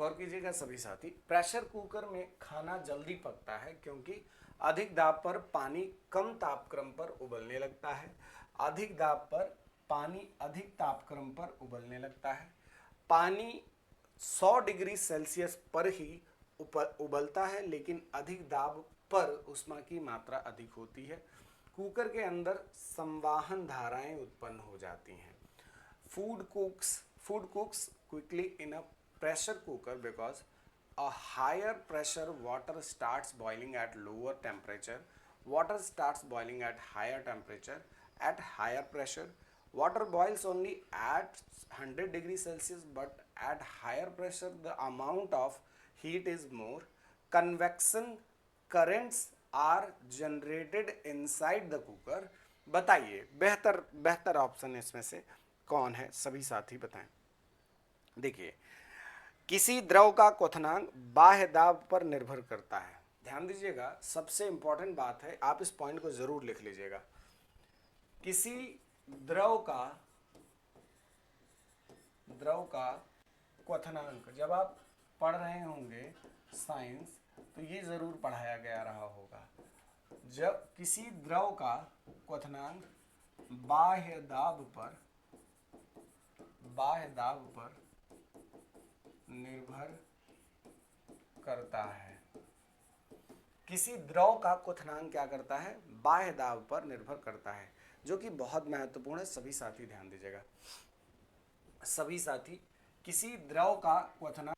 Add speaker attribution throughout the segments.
Speaker 1: गौर कीजिएगा सभी साथी, प्रेशर कुकर में खाना जल्दी पकता है क्योंकि अधिक दाब पर पानी कम तापक्रम पर उबलने लगता है। अधिक दाब पर पानी अधिक तापक्रम पर उबलने लगता है। पानी 100 डिग्री सेल्सियस पर ही उबलता है, लेकिन अधिक दाब पर ऊष्मा की मात्रा अधिक होती है। कुकर के अंदर संवाहन धाराएं उत्पन्न हो जाती हैं। Food cooks quickly in a pressure cooker because a higher pressure water starts boiling at lower temperature. Water starts boiling at higher temperature. At higher pressure, water boils only at 100 degrees Celsius, but at higher pressure the amount of heat is more. Convection currents are generated inside the cooker. बताइए बेहतर बेहतर option इसमें से कौन है, सभी साथी बताएं। देखिए, किसी द्रव का क्वथनांक बाह्य दाब पर निर्भर करता है। ध्यान दीजिएगा, सबसे इंपॉर्टेंट बात है, आप इस पॉइंट को जरूर लिख लीजिएगा। किसी द्रव का क्वथनांक जब आप पढ़ रहे होंगे साइंस, तो ये जरूर पढ़ाया गया रहा होगा। जब किसी द्रव का क्वथनांक बाह्य दाब पर निर्भर करता है। किसी द्रव का क्वथनांक क्या करता है? बाह्य दाब पर निर्भर करता है, जो कि बहुत महत्वपूर्ण है। सभी साथी ध्यान दीजिएगा। सभी साथी, किसी द्रव का क्वथनांक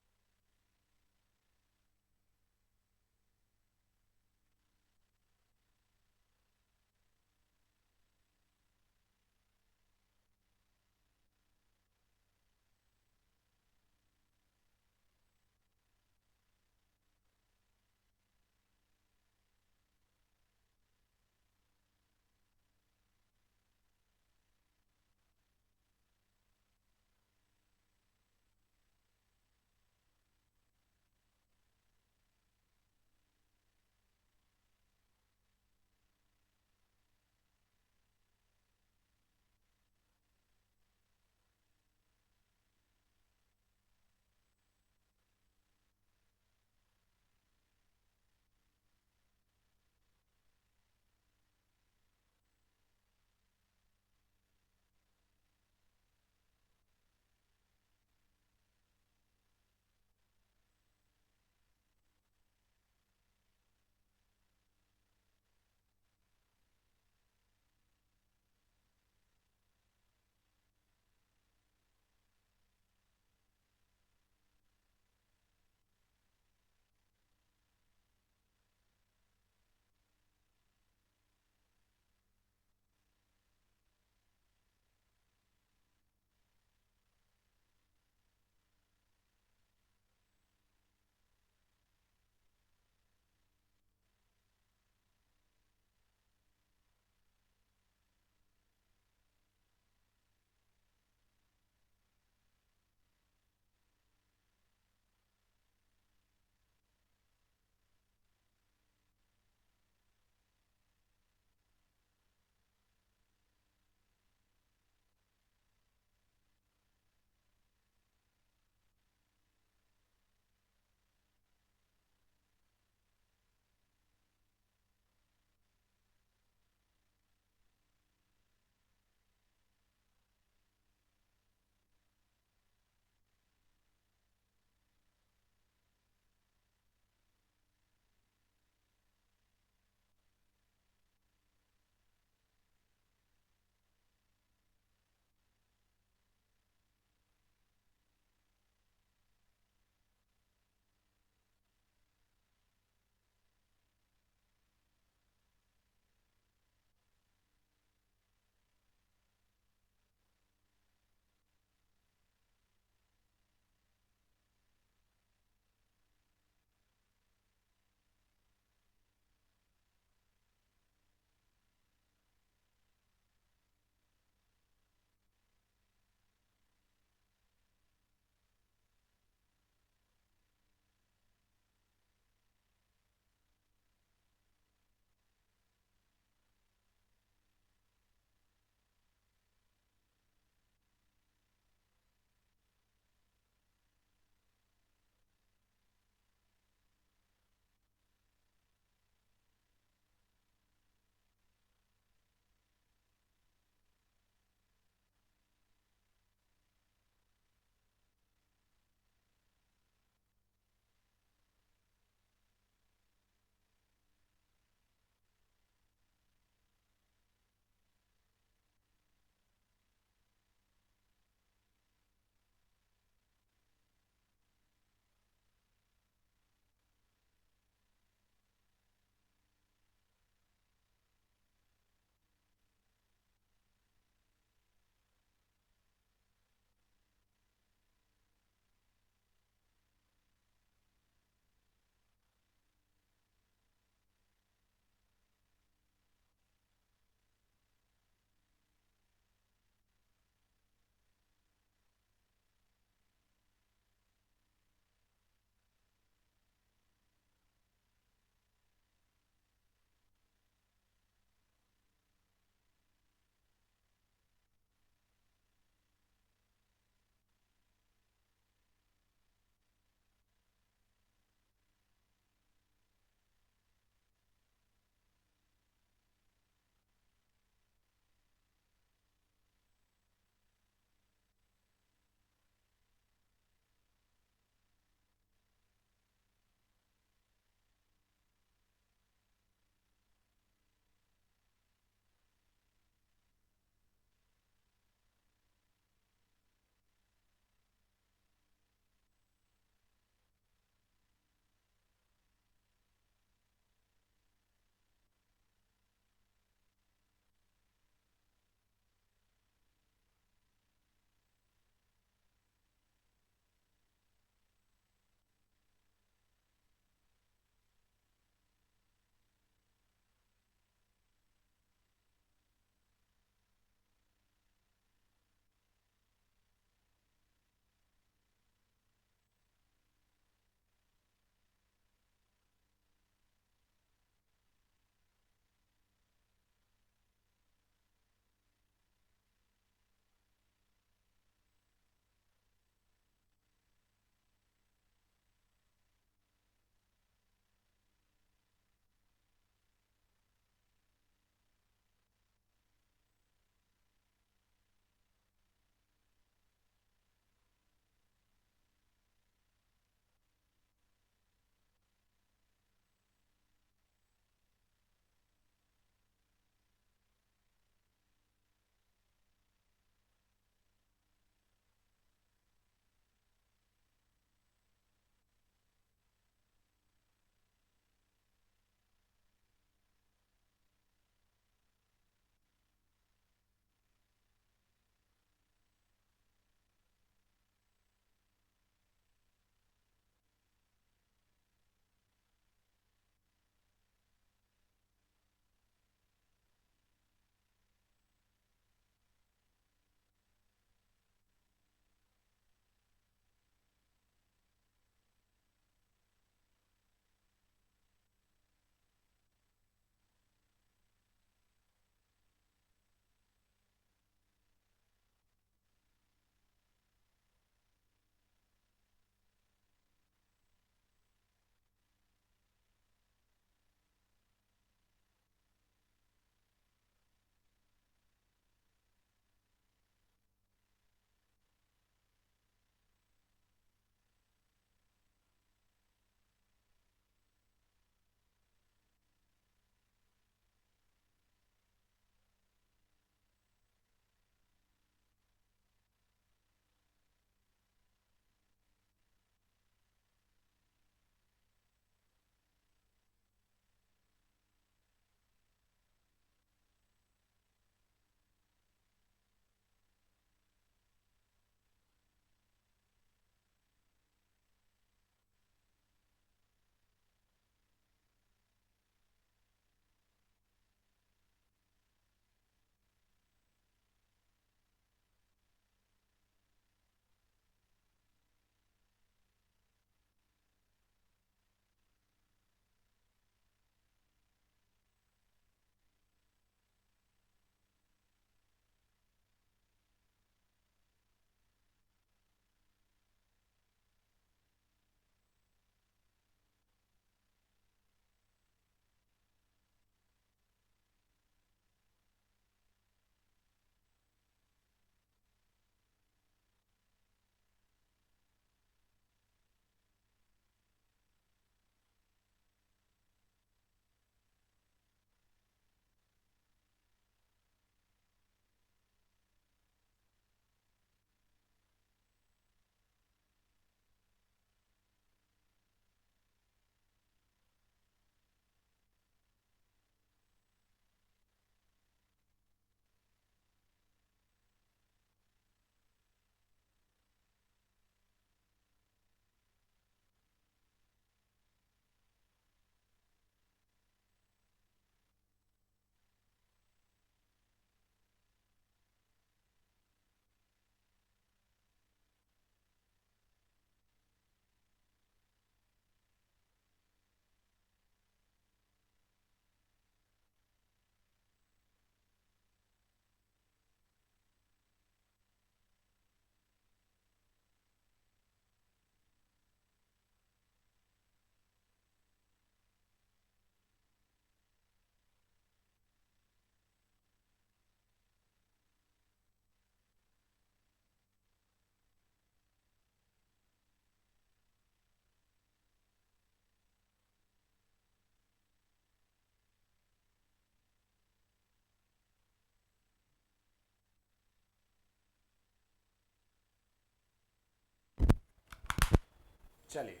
Speaker 1: चलिए,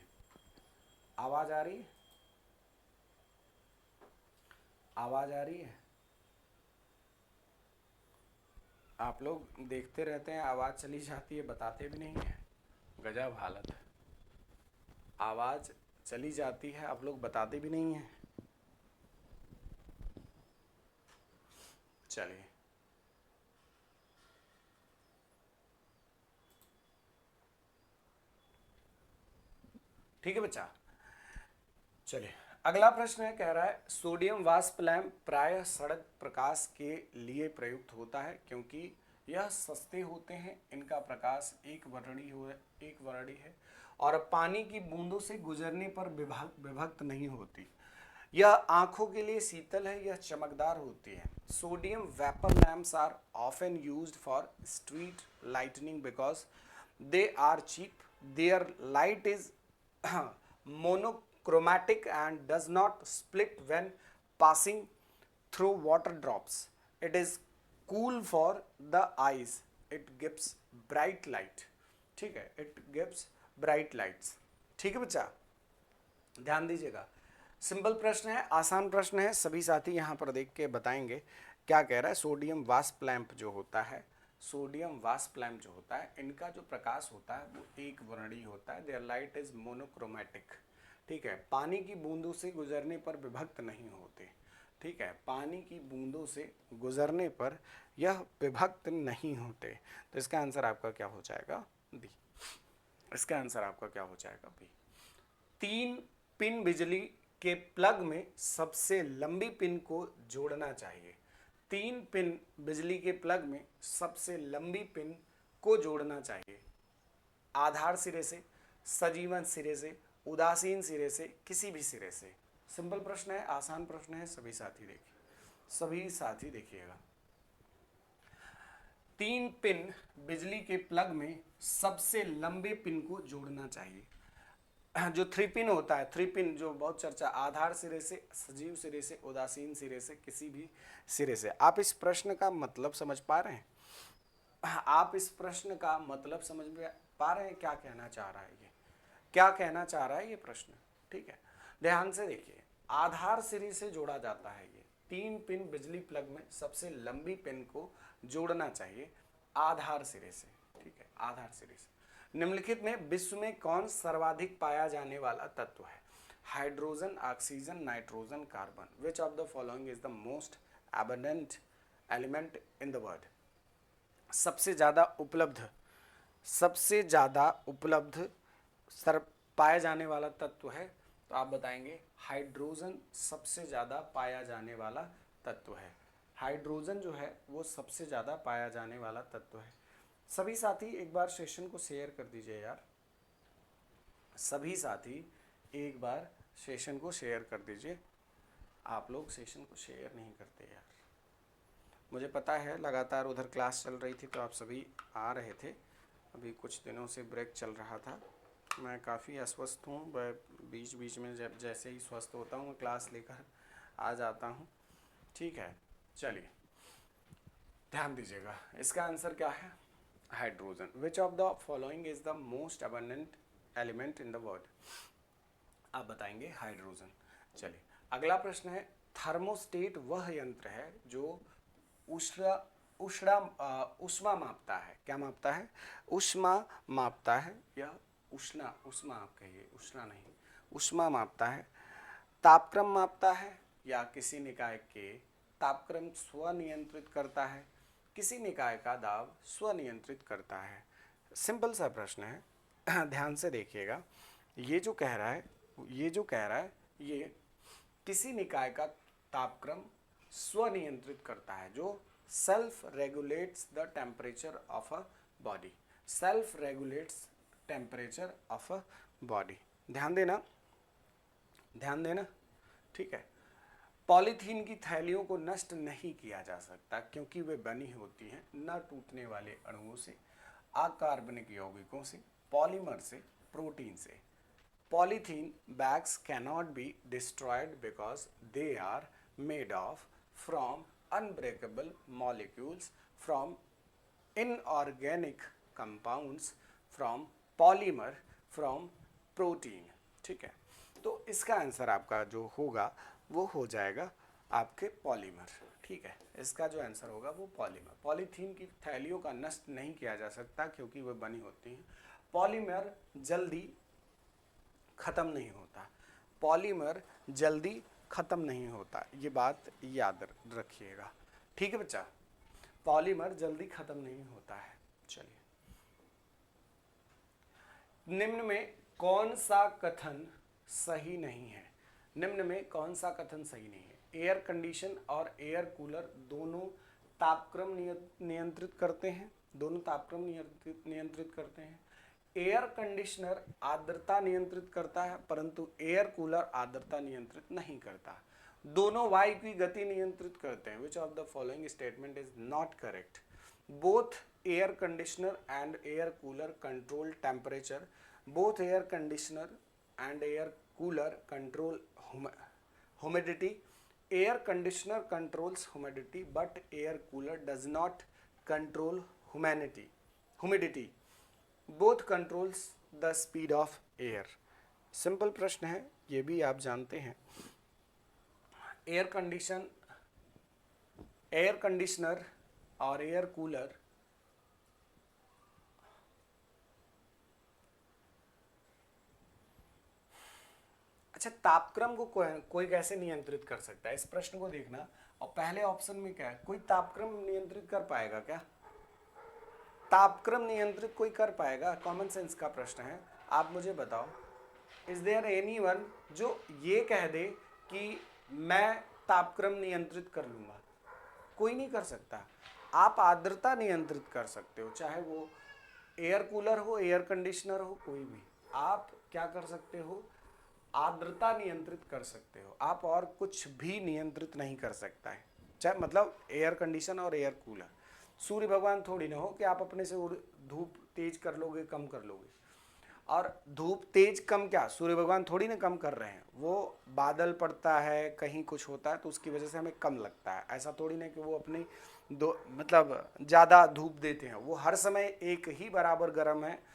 Speaker 1: आवाज आ रही है? आवाज आ रही है? आप लोग देखते रहते हैं, आवाज चली जाती है, बताते भी नहीं है। गजब हालत है। आवाज चली जाती है, आप लोग बताते भी नहीं हैं। चलिए, ठीक है बच्चा। चलिए, अगला प्रश्न है, कह रहा है सोडियम वाष्प लैंप प्रायः सड़क प्रकाश के लिए प्रयुक्त होता है क्योंकि यह सस्ते होते हैं, इनका प्रकाश एक वर्णी है और पानी की बूंदों से गुजरने पर विभक्त नहीं होती। यह आंखों के लिए शीतल है, यह चमकदार होती है। Sodium vapour lamps are often used for street lightning because they are cheap, their light is monochromatic and does not split when passing through water drops. It is cool for the eyes. It gives bright light. ठीक है, it gives bright lights. ठीक है बच्चा, ध्यान दीजिएगा। Simple प्रश्न है, आसान प्रश्न है, सभी साथी यहाँ पर देख के बताएंगे क्या कह रहा है। सोडियम वाष्प लैंप जो होता है, सोडियम वाष्प लैंप जो होता है, इनका जो प्रकाश होता है वो एक वर्णी होता है। Their light is monochromatic. ठीक है, पानी की बूंदों से गुजरने पर विभक्त नहीं होते। ठीक है, पानी की बूंदों से गुजरने पर यह विभक्त नहीं होते। तो इसका आंसर आपका क्या हो जाएगा? बी। इसका आंसर आपका क्या हो जाएगा? बी। 3 पिन बिजली के प्लग में सबसे लंबी पिन को जोड़ना चाहिए। 3 पिन बिजली के प्लग में सबसे लंबी पिन को जोड़ना चाहिए। आधार सिरे से, सजीवन सिरे से, उदासीन सिरे से, किसी भी सिरे से। सिंपल प्रश्न है, आसान प्रश्न है, सभी साथी देखिए, सभी साथी देखिएगा। 3 पिन बिजली के प्लग में सबसे लंबे पिन को जोड़ना चाहिए। जो 3 पिन होता है, 3 पिन जो बहुत चर्चा, आधार सिरे से, सजीव सिरे से, उदासीन सिरे से, किसी भी सिरे से। आप इस प्रश्न का मतलब समझ पा रहे हैं? आप इस प्रश्न का मतलब समझ पा रहे हैं? क्या कहना चाह रहा है ये, क्या कहना चाह रहा है ये प्रश्न? ठीक है, ध्यान से देखिए। आधार सिरे से जोड़ा जाता है ये। 3 पिन बिजली प्लग में सबसे लंबी पिन को जोड़ना चाहिए आधार सिरे से। ठीक है, आधार सिरे से। निम्नलिखित में विश्व में कौन सर्वाधिक पाया जाने वाला तत्व है? Hydrogen, oxygen, nitrogen, carbon. Which of the following is the most abundant element in the world? सबसे ज्यादा उपलब्ध, सबसे ज्यादा उपलब्ध पाया जाने वाला तत्व है, तो आप बताएंगे हाइड्रोजन सबसे ज्यादा पाया जाने वाला तत्व है। हाइड्रोजन जो है वो सबसे ज्यादा पाया जाने वाला तत्व है। सभी साथी एक बार सेशन को शेयर कर दीजिए यार, सभी साथी एक बार सेशन को शेयर कर दीजिए। आप लोग सेशन को शेयर नहीं करते यार। मुझे पता है लगातार उधर क्लास चल रही थी तो आप सभी आ रहे थे, अभी कुछ दिनों से ब्रेक चल रहा था। मैं काफ़ी अस्वस्थ हूँ, बीच बीच में जब जैसे ही स्वस्थ होता हूँ क्लास लेकर आ जाता हूँ। ठीक है, चलिए ध्यान दीजिएगा। इसका आंसर क्या है? Hydrogen. Which of the following is the most abundant element in the world? आप बताएंगे हाइड्रोजन। चलिए, अगला प्रश्न है, थर्मोस्टेट वह यंत्र है जो उष्णा उष्मा मापता है। क्या मापता है? उष्मा मापता है, या उष्णा, उष्मा आप कहिए, उष्णा नहीं, उष्मा मापता है। तापक्रम मापता है, या किसी निकाय के तापक्रम स्वनियंत्रित करता है, किसी निकाय का दाब स्वनियंत्रित करता है। सिंपल सा प्रश्न है, ध्यान से देखिएगा। ये जो कह रहा है, ये जो कह रहा है, ये किसी निकाय का तापक्रम स्वनियंत्रित करता है, जो self regulates the temperature of a body, self regulates temperature of a body. ध्यान देना, ध्यान देना। ठीक है, पॉलीथीन की थैलियों को नष्ट नहीं किया जा सकता क्योंकि वे बनी होती हैं न टूटने वाले अणुओं से, अकार्बनिक यौगिकों से, पॉलीमर से, प्रोटीन से। Polythene bags cannot be destroyed because they are made of from unbreakable molecules, from inorganic compounds, from polymer, from protein, ठीक है। तो इसका आंसर आपका जो होगा वो हो जाएगा आपके पॉलीमर, ठीक है। इसका जो आंसर होगा वो पॉलीमर। पॉलीथीन की थैलियों का नष्ट नहीं किया जा सकता क्योंकि वह बनी होती हैं। पॉलीमर जल्दी ख़त्म नहीं होता, पॉलीमर जल्दी ख़त्म नहीं होता, ये बात याद रखिएगा, ठीक है बच्चा। पॉलीमर जल्दी ख़त्म नहीं होता है। चलिए, निम्न में कौन सा कथन सही नहीं है? निम्न में कौन सा कथन सही नहीं है? एयर कंडीशन और एयर कूलर दोनों तापक्रम नियंत्रित करते हैं, दोनों तापक्रम नियंत्रित करते हैं। एयर कंडीशनर आर्द्रता नियंत्रित करता है परंतु एयर कूलर आर्द्रता नियंत्रित नहीं करता। दोनों वायु की गति नियंत्रित करते हैं। Which of the following statement is not correct? Both air conditioner and air cooler control temperature, both air conditioner and air cooler control humidity. Air conditioner controls humidity but air cooler does not control humidity. Both controls the speed of air. Simple प्रश्न है, ये भी आप जानते हैं। Air conditioner और air cooler अच्छा, तापक्रम को कोई कैसे नियंत्रित कर सकता है? इस प्रश्न को देखना, और पहले ऑप्शन में क्या है, कोई तापक्रम नियंत्रित कर पाएगा क्या? तापक्रम नियंत्रित कोई कर पाएगा? कॉमन सेंस का प्रश्न है, आप मुझे बताओ। इज देयर एनीवन जो ये कह दे कि मैं तापक्रम नियंत्रित कर लूंगा? कोई नहीं कर सकता। आप आर्द्रता नियंत्रित कर सकते हो, चाहे वो एयर कूलर हो, एयर कंडीशनर हो, कोई भी। आप क्या कर सकते हो? आर्द्रता नियंत्रित कर सकते हो आप, और कुछ भी नियंत्रित नहीं कर सकता है। चाहे मतलब एयर कंडीशन और एयर कूलर। सूर्य भगवान थोड़ी ना हो कि आप अपने से धूप तेज कर लोगे, कम कर लोगे। और धूप तेज कम क्या, सूर्य भगवान थोड़ी ना कम कर रहे हैं। वो बादल पड़ता है, कहीं कुछ होता है तो उसकी वजह से हमें कम लगता है। ऐसा थोड़ी ना कि वो अपनी मतलब ज़्यादा धूप देते हैं। वो हर समय एक ही बराबर गर्म है।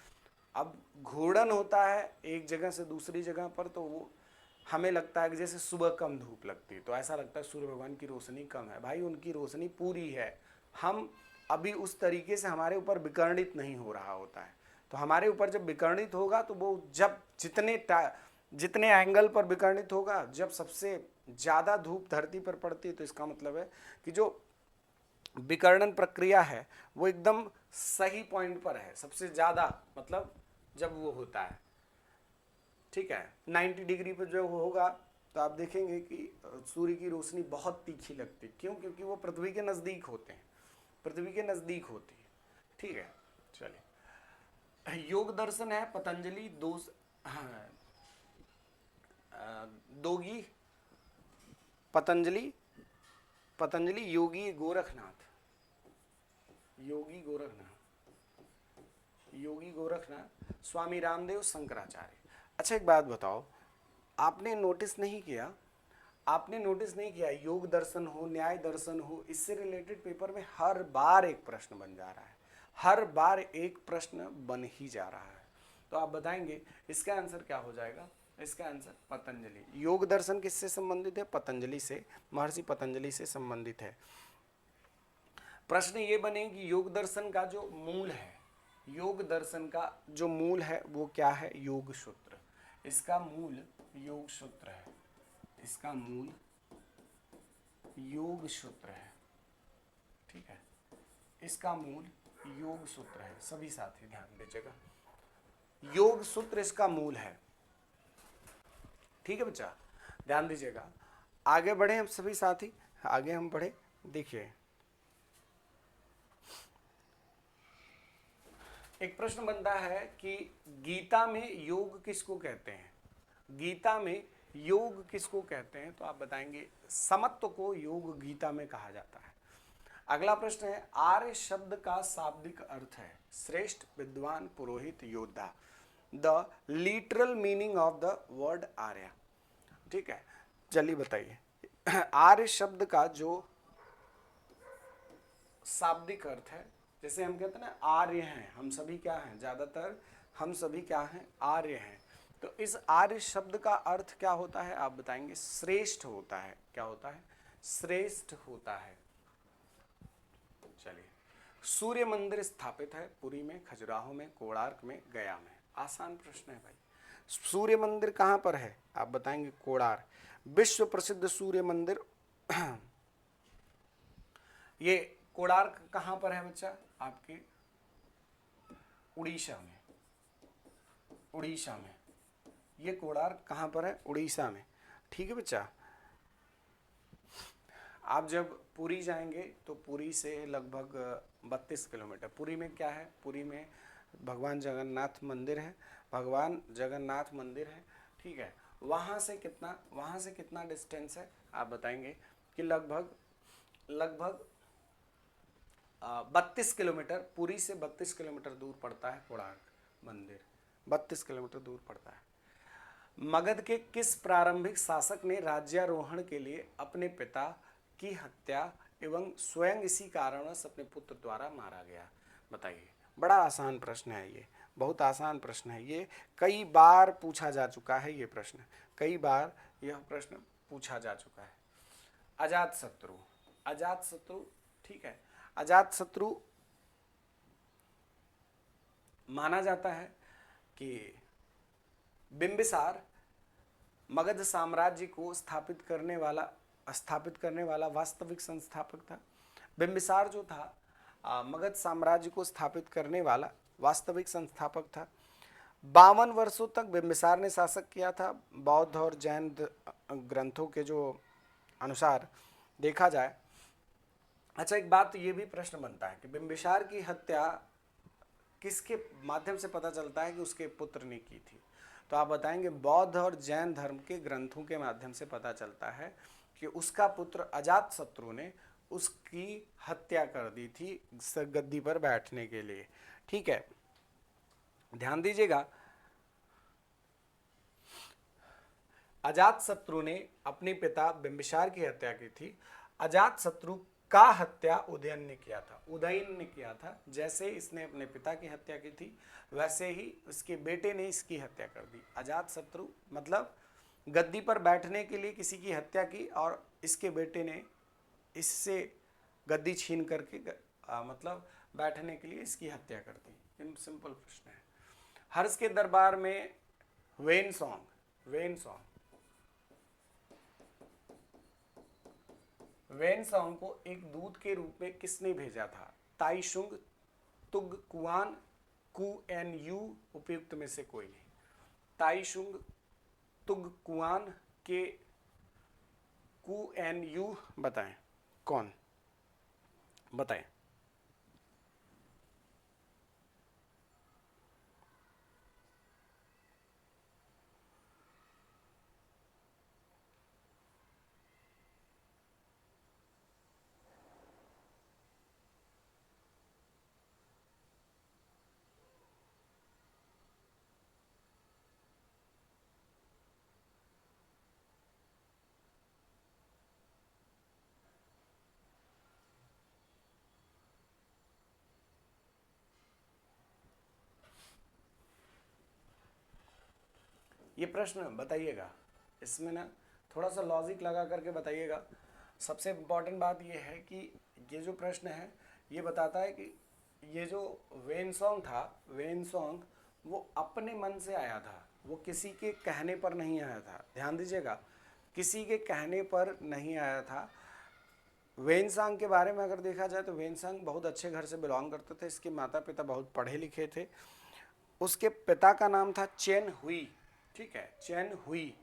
Speaker 1: अब घूर्णन होता है एक जगह से दूसरी जगह पर, तो वो हमें लगता है कि जैसे सुबह कम धूप लगती है, तो ऐसा लगता है सूर्य भगवान की रोशनी कम है। भाई, उनकी रोशनी पूरी है। हम अभी उस तरीके से हमारे ऊपर विकर्णित नहीं हो रहा होता है। तो हमारे ऊपर जब विकर्णित होगा तो वो जब जितने एंगल पर विकर्णित होगा, जब सबसे ज़्यादा धूप धरती पर पड़ती है, तो इसका मतलब है कि जो विकर्णन प्रक्रिया है वो एकदम सही पॉइंट पर है, सबसे ज़्यादा, मतलब जब वो होता है, ठीक है। 90 डिग्री पर जो होगा तो आप देखेंगे कि सूर्य की रोशनी बहुत तीखी लगती है। क्यों? क्योंकक्योंकि वो पृथ्वी के नज़दीक होते हैं, पृथ्वी के नज़दीक होती है, ठीक है। चलिए, योग दर्शन है पतंजलि दोगी पतंजलि योगी गोरखनाथ, स्वामी रामदेव, शंकराचार्य। अच्छा, एक बात बताओ, आपने नोटिस नहीं किया योग दर्शन हो, न्याय दर्शन हो, इससे रिलेटेड पेपर में हर बार एक प्रश्न बन जा रहा है, हर बार एक प्रश्न बन ही जा रहा है। तो आप बताएंगे इसका आंसर क्या हो जाएगा? इसका आंसर पतंजलि। योग दर्शन किससे संबंधित है? पतंजलि से, महर्षि पतंजलि से संबंधित है। प्रश्न ये बने कि योग दर्शन का जो मूल है, योग दर्शन का जो मूल है वो क्या है? योग सूत्र। इसका मूल योग सूत्र है, इसका मूल योग सूत्र है, ठीक है। इसका मूल योग सूत्र है। सभी साथी ध्यान दीजिएगा, योग सूत्र इसका मूल है, ठीक है बच्चा, ध्यान दीजिएगा। आगे बढ़े हम सभी साथी, आगे हम बढ़े। देखिए, एक प्रश्न बनता है कि गीता में योग किसको कहते हैं? गीता में योग किसको कहते हैं? तो आप बताएंगे समत्व को योग गीता में कहा जाता है। अगला प्रश्न है, आर्य शब्द का शाब्दिक अर्थ है श्रेष्ठ, विद्वान, पुरोहित, योद्धा। The literal meaning of the word Arya, ठीक है। चलिए बताइए, आर्य शब्द का जो शाब्दिक अर्थ है, जैसे हम कहते हैं ना आर्य हैं, हम सभी क्या हैं? ज्यादातर हम सभी क्या हैं? आर्य हैं। तो इस आर्य शब्द का अर्थ क्या होता है आप बताएंगे? श्रेष्ठ होता है। क्या होता है? श्रेष्ठ होता है। चलिए, सूर्य मंदिर स्थापित है पुरी में, खजुराहो में, कोणार्क में, गया में। आसान प्रश्न है भाई। सूर्य मंदिर कहां पर है आप बताएंगे? कोणार्क। विश्व प्रसिद्ध सूर्य मंदिर ये कोणार्क कहां पर है बच्चा? आपके उड़ीसा में। उड़ीसा में ये कोणार्क कहां पर है? उड़ीसा में। ठीक है बच्चा। आप जब पुरी जाएंगे तो पुरी से लगभग 32 किलोमीटर। पुरी में क्या है? पुरी में भगवान जगन्नाथ मंदिर है। भगवान जगन्नाथ मंदिर है, ठीक है। वहाँ से कितना डिस्टेंस है आप बताएंगे? कि लगभग 32 किलोमीटर। पुरी से 32 किलोमीटर दूर पड़ता है कोणार्क मंदिर। 32 किलोमीटर दूर पड़ता है। मगध के किस प्रारंभिक शासक ने राज्यारोहण के लिए अपने पिता की हत्या एवं स्वयं इसी कारणवश अपने पुत्र द्वारा मारा गया? बताइए। बड़ा आसान प्रश्न है ये, बहुत आसान प्रश्न है ये। कई बार पूछा जा चुका है ये प्रश्न, कई बार यह प्रश्न पूछा जा चुका है। अजातशत्रु। अजातशत्रु, ठीक है। अजातशत्रु माना जाता है कि बिंबिसार मगध साम्राज्य को स्थापित करने वाला वास्तविक संस्थापक था। बिंबिसार जो था मगध साम्राज्य को स्थापित करने वाला वास्तविक संस्थापक था। 52 वर्षों तक बिंबिसार ने शासक किया था। बौद्ध और जैन ग्रंथों के जो अनुसार देखा जाए। अच्छा, एक बात ये भी प्रश्न बनता है कि बिंबिसार की हत्या किसके माध्यम से पता चलता है कि उसके पुत्र ने की थी? तो आप बताएंगे बौद्ध और जैन धर्म के ग्रंथों के माध्यम से पता चलता है कि उसका पुत्र अजातशत्रु ने उसकी हत्या कर दी थी गद्दी पर बैठने के लिए। ठीक है, ध्यान दीजिएगा। अजातशत्रु ने अपने पिता बिंबिसार की हत्या की थी। अजातशत्रु का हत्या उदयन ने किया था। उदयन ने किया था। जैसे इसने अपने पिता की हत्या की थी वैसे ही इसके बेटे ने इसकी हत्या कर दी। अजातशत्रु मतलब गद्दी पर बैठने के लिए किसी की हत्या की और इसके बेटे ने इससे गद्दी छीन करके मतलब बैठने के लिए इसकी हत्या कर दी। सिंपल प्रश्न है। हर्ष के दरबार में वेन सॉन्ग को एक दूत के रूप में किसने भेजा था? ताइशुंग, तुग कुआन, कुएनयू, उपयुक्त में से कोई नहीं। ताइशुंग, तुग कुआन के कुएनयू, बताएं कौन? बताएं। ये प्रश्न बताइएगा, इसमें ना थोड़ा सा लॉजिक लगा करके बताइएगा। सबसे इम्पॉर्टेंट बात ये है कि ये जो प्रश्न है ये बताता है कि ये जो वेनसोंग था, वेनसोंग वो अपने मन से आया था, वो किसी के कहने पर नहीं आया था। ध्यान दीजिएगा, किसी के कहने पर नहीं आया था। वेनसांग के बारे में अगर देखा जाए तो वेनसांग बहुत अच्छे घर से बिलोंग करते थे। इसके माता पिता बहुत पढ़े लिखे थे। उसके पिता का नाम था चेन हुई। ठीक है, चेन हुई।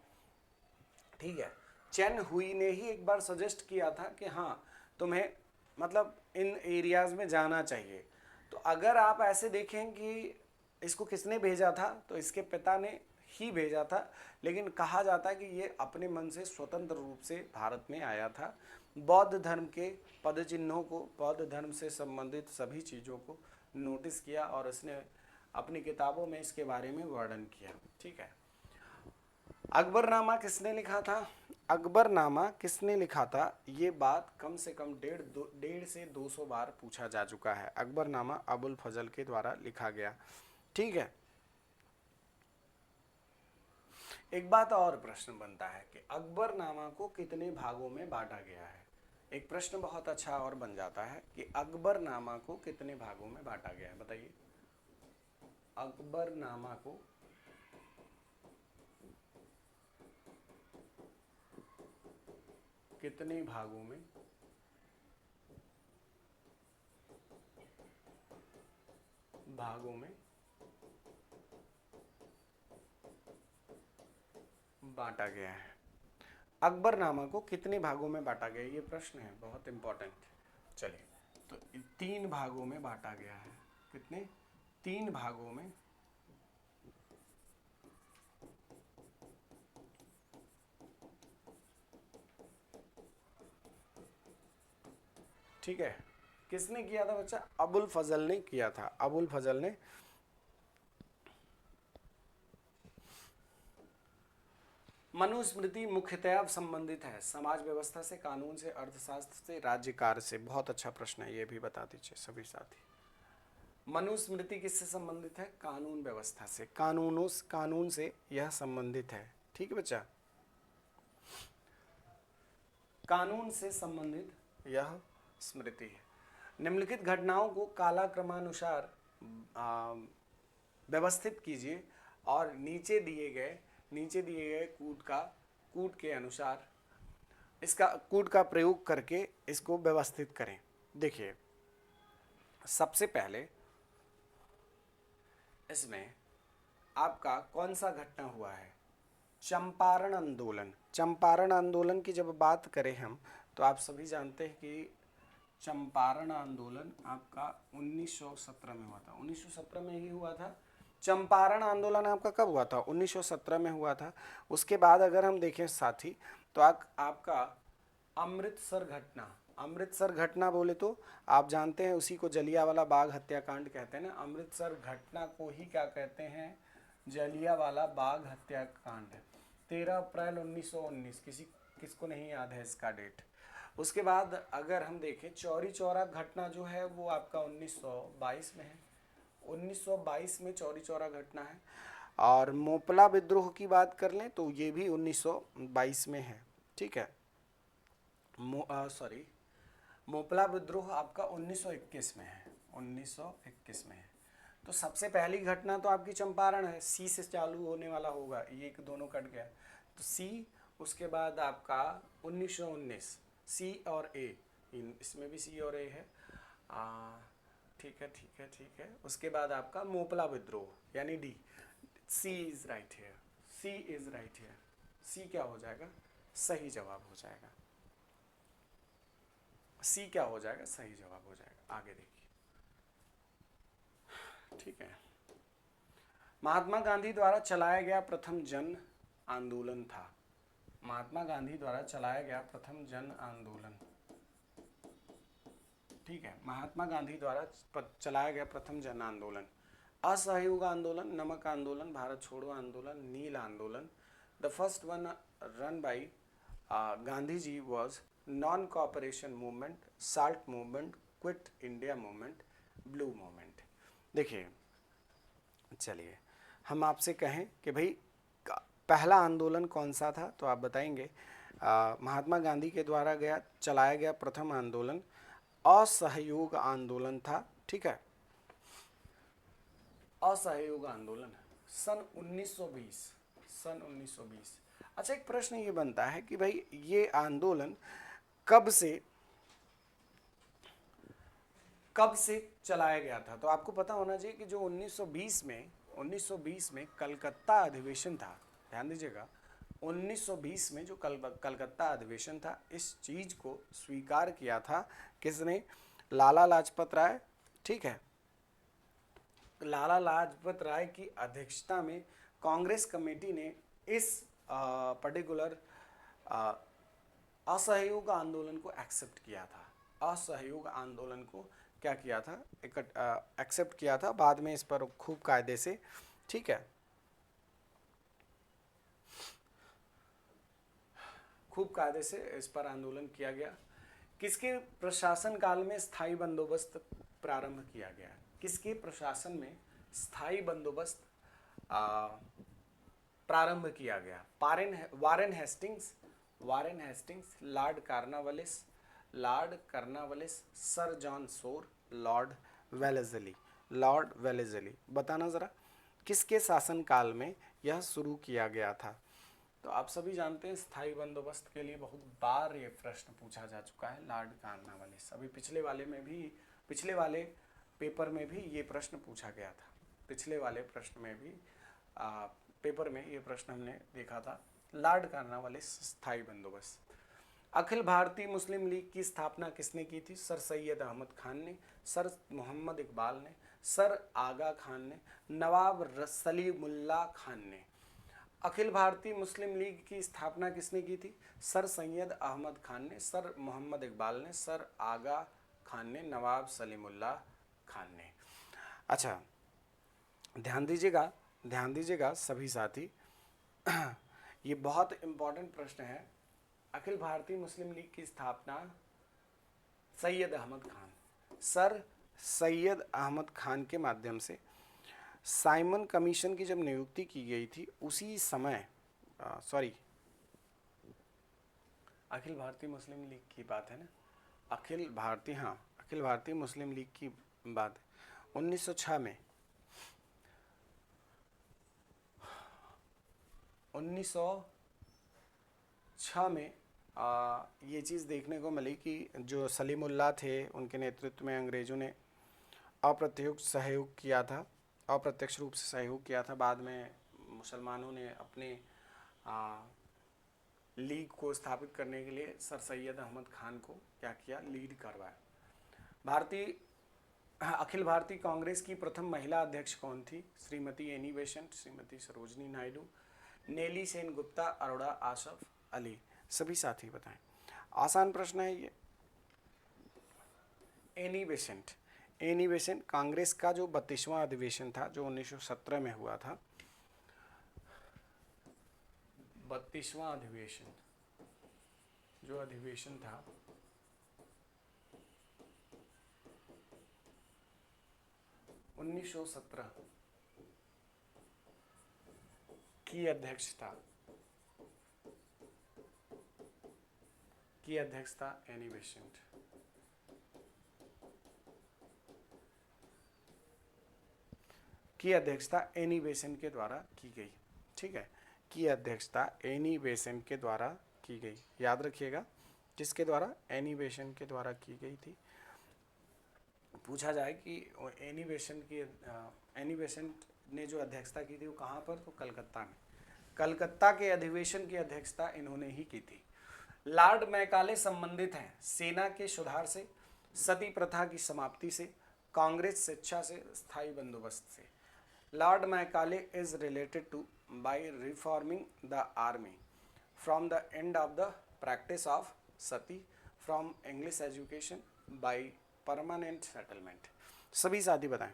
Speaker 1: ठीक है, चेन हुई ने ही एक बार सजेस्ट किया था कि हाँ तुम्हें मतलब इन एरियाज में जाना चाहिए। तो अगर आप ऐसे देखें कि इसको किसने भेजा था तो इसके पिता ने ही भेजा था, लेकिन कहा जाता है कि ये अपने मन से स्वतंत्र रूप से भारत में आया था। बौद्ध धर्म के पद चिन्हों को, बौद्ध धर्म से संबंधित सभी चीज़ों को नोटिस किया और उसने अपनी किताबों में इसके बारे में वर्णन किया। ठीक है, अकबरनामा किसने लिखा था? अकबरनामा किसने लिखा था? ये बात कम से कम 150 से 200 बार पूछा जा चुका है। अकबरनामा अबुल फजल के द्वारा लिखा गया। ठीक है, एक बात और प्रश्न बनता है कि अकबरनामा को कितने भागों में बांटा गया है। एक प्रश्न बहुत अच्छा और बन जाता है कि अकबरनामा को कितने भागों में बांटा गया है, बताइए। अकबरनामा को कितने भागों में बांटा गया है। अकबरनामा को कितने भागों में बांटा गया है, ये प्रश्न है बहुत इंपॉर्टेंट। चलिए, तो 3 भागों में बांटा गया है। कितने? 3 भागों में ठीक है। किसने किया था बच्चा? अबुल फजल ने किया था। अबुल फजल ने मनुस्मृति मुख्यतः संबंधित है समाज व्यवस्था से, कानून से, अर्थशास्त्र से, राज्य कार्य से। बहुत अच्छा प्रश्न है, ये भी बता दीजिए सभी साथी। मनुस्मृति किससे संबंधित है? कानून व्यवस्था से, कानून से यह संबंधित है। ठीक है बच्चा, कानून से संबंधित यह स्मृति है। निम्नलिखित घटनाओं को कालक्रमानुसार व्यवस्थित कीजिए और नीचे दिए गए कूट के अनुसार इसका कूट का प्रयोग करके इसको व्यवस्थित करें। देखिए, सबसे पहले इसमें आपका कौन सा घटना हुआ है? चंपारण आंदोलन। चंपारण आंदोलन की जब बात करें हम, तो आप सभी जानते हैं कि चंपारण आंदोलन आपका 1917 में हुआ था। 1917 में ही हुआ था। चंपारण आंदोलन आपका कब हुआ था? 1917 में हुआ था। उसके बाद अगर हम देखें साथी, तो आपका अमृतसर घटना बोले तो आप जानते हैं उसी को जलियांवाला बाग हत्याकांड कहते हैं ना। अमृतसर घटना को ही क्या कहते हैं? जलियांवाला बाग हत्याकांड। 13 अप्रैल 1919। किसको नहीं याद है इसका डेट? उसके बाद अगर हम देखें चौरी चौरा घटना जो है वो आपका 1922 में है। 1922 में चौरी चौरा घटना है। और मोपला विद्रोह की बात कर लें तो ये भी 1922 में है। ठीक है, मोपला विद्रोह आपका 1921 में है। 1921 में है। तो सबसे पहली घटना तो आपकी चंपारण है। सी से चालू होने वाला होगा, ये दोनों कट गया तो सी। उसके बाद आपका 1919, सी और ए, इसमें भी सी और ए है। ठीक है। उसके बाद आपका मोपला विद्रोह यानी D. C is right here. C क्या हो जाएगा? सही जवाब हो जाएगा। सी क्या हो जाएगा? सही जवाब हो जाएगा। आगे देखिए, ठीक है। महात्मा गांधी द्वारा चलाया गया प्रथम जन आंदोलन था। महात्मा गांधी द्वारा चलाया गया प्रथम जन आंदोलन, ठीक है। महात्मा गांधी द्वारा चलाया गया प्रथम जन आंदोलन: असहयोग आंदोलन, नमक आंदोलन, भारत छोड़ो आंदोलन, नील आंदोलन। The first one run by Gandhi ji was non cooperation movement, salt movement, quit India movement, blue movement. देखिए, चलिए हम आपसे कहें कि भाई पहला आंदोलन कौन सा था, तो आप बताएंगे महात्मा गांधी के द्वारा चलाया गया प्रथम आंदोलन असहयोग आंदोलन था। ठीक है, असहयोग आंदोलन सन 1920। अच्छा, एक प्रश्न ये बनता है कि भाई ये आंदोलन कब से चलाया गया था? तो आपको पता होना चाहिए कि जो 1920 में कलकत्ता अधिवेशन था, ध्यान दीजिएगा, 1920 में जो कलकत्ता अधिवेशन था, इस चीज को स्वीकार किया था किसने? लाला लाजपत राय। ठीक है, लाला लाजपत राय की अध्यक्षता में कांग्रेस कमेटी ने इस पर्टिकुलर असहयोग आंदोलन को एक्सेप्ट किया था। असहयोग आंदोलन को क्या किया था? एक्सेप्ट किया था। बाद में इस पर खूब कायदे से, ठीक है, खूब कायदे से इस पर आंदोलन किया गया। किसके प्रशासन काल में स्थायी बंदोबस्त प्रारंभ किया गया? किसके प्रशासन में स्थायी बंदोबस्त प्रारंभ किया गया? Warren Hastings, Lord Cornwallis, sir John Shore, Lord Wellesley. बताना जरा किसके शासनकाल में यह शुरू किया गया था? तो आप सभी जानते हैं स्थायी बंदोबस्त के लिए बहुत बार ये प्रश्न पूछा जा चुका है, लॉर्ड कार्नवालिस। अभी पिछले वाले पेपर में भी ये प्रश्न पूछा गया था। पिछले वाले प्रश्न में भी पेपर में ये प्रश्न हमने देखा था, लॉर्ड कार्नवालिस स्थायी बंदोबस्त। अखिल भारतीय मुस्लिम लीग की स्थापना किसने की थी? सर सैयद अहमद खान ने, सर मोहम्मद इकबाल ने, सर आगा खान ने, नवाब सलीमुल्लाह खान ने। अखिल भारतीय मुस्लिम लीग की स्थापना किसने की थी? सर सैयद अहमद खान ने, सर मोहम्मद इकबाल ने, सर आगा खान ने, नवाब सलीमुल्लाह खान ने। अच्छा, ध्यान दीजिएगा सभी साथी, ये बहुत इंपॉर्टेंट प्रश्न है। अखिल भारतीय मुस्लिम लीग की स्थापना सैयद अहमद खान, सर सैयद अहमद खान के माध्यम से साइमन कमीशन की जब नियुक्ति की गई थी उसी समय अखिल भारतीय मुस्लिम लीग की बात है ना, अखिल भारतीय मुस्लिम लीग की बात है। 1906 में 1906 में ये चीज़ देखने को मिली कि जो सलीमुल्लाह थे उनके नेतृत्व में अंग्रेज़ों ने अप्रत्यक्ष रूप से सहयोग किया था। बाद में मुसलमानों ने अपने लीग को स्थापित करने के लिए सर सैयद अहमद खान को क्या किया, लीड करवाया। अखिल भारतीय कांग्रेस की प्रथम महिला अध्यक्ष कौन थी? श्रीमती एनी बेसेंट, श्रीमती सरोजनी नायडू, नेली सेन गुप्ता, अरोड़ा आसफ अली। सभी साथी बताएं। आसान प्रश्न है ये। एनी बेसेंट कांग्रेस का जो 32वां अधिवेशन था जो 1917 में हुआ था, 32वां अधिवेशन जो अधिवेशन था (1917) की अध्यक्षता एनी बेसेंट। की अध्यक्षता एनी बेसेंट के द्वारा की गई। ठीक है, की अध्यक्षता एनी बेसेंट के द्वारा की गई। याद रखिएगा, किसके द्वारा? एनी बेसेंट के द्वारा की गई थी। पूछा जाए कि एनी बेसेंट ने जो अध्यक्षता की थी वो कहाँ पर? तो कलकत्ता में। कलकत्ता के अधिवेशन की अध्यक्षता इन्होंने ही की थी। लॉर्ड मैकाले संबंधित हैं सेना के सुधार से, सती प्रथा की समाप्ति से, कांग्रेस शिक्षा से, स्थायी बंदोबस्त से। Lord Macaulay is related to by reforming the army, from the end of the practice of sati, from English education, by permanent settlement. सभी साथी बताएं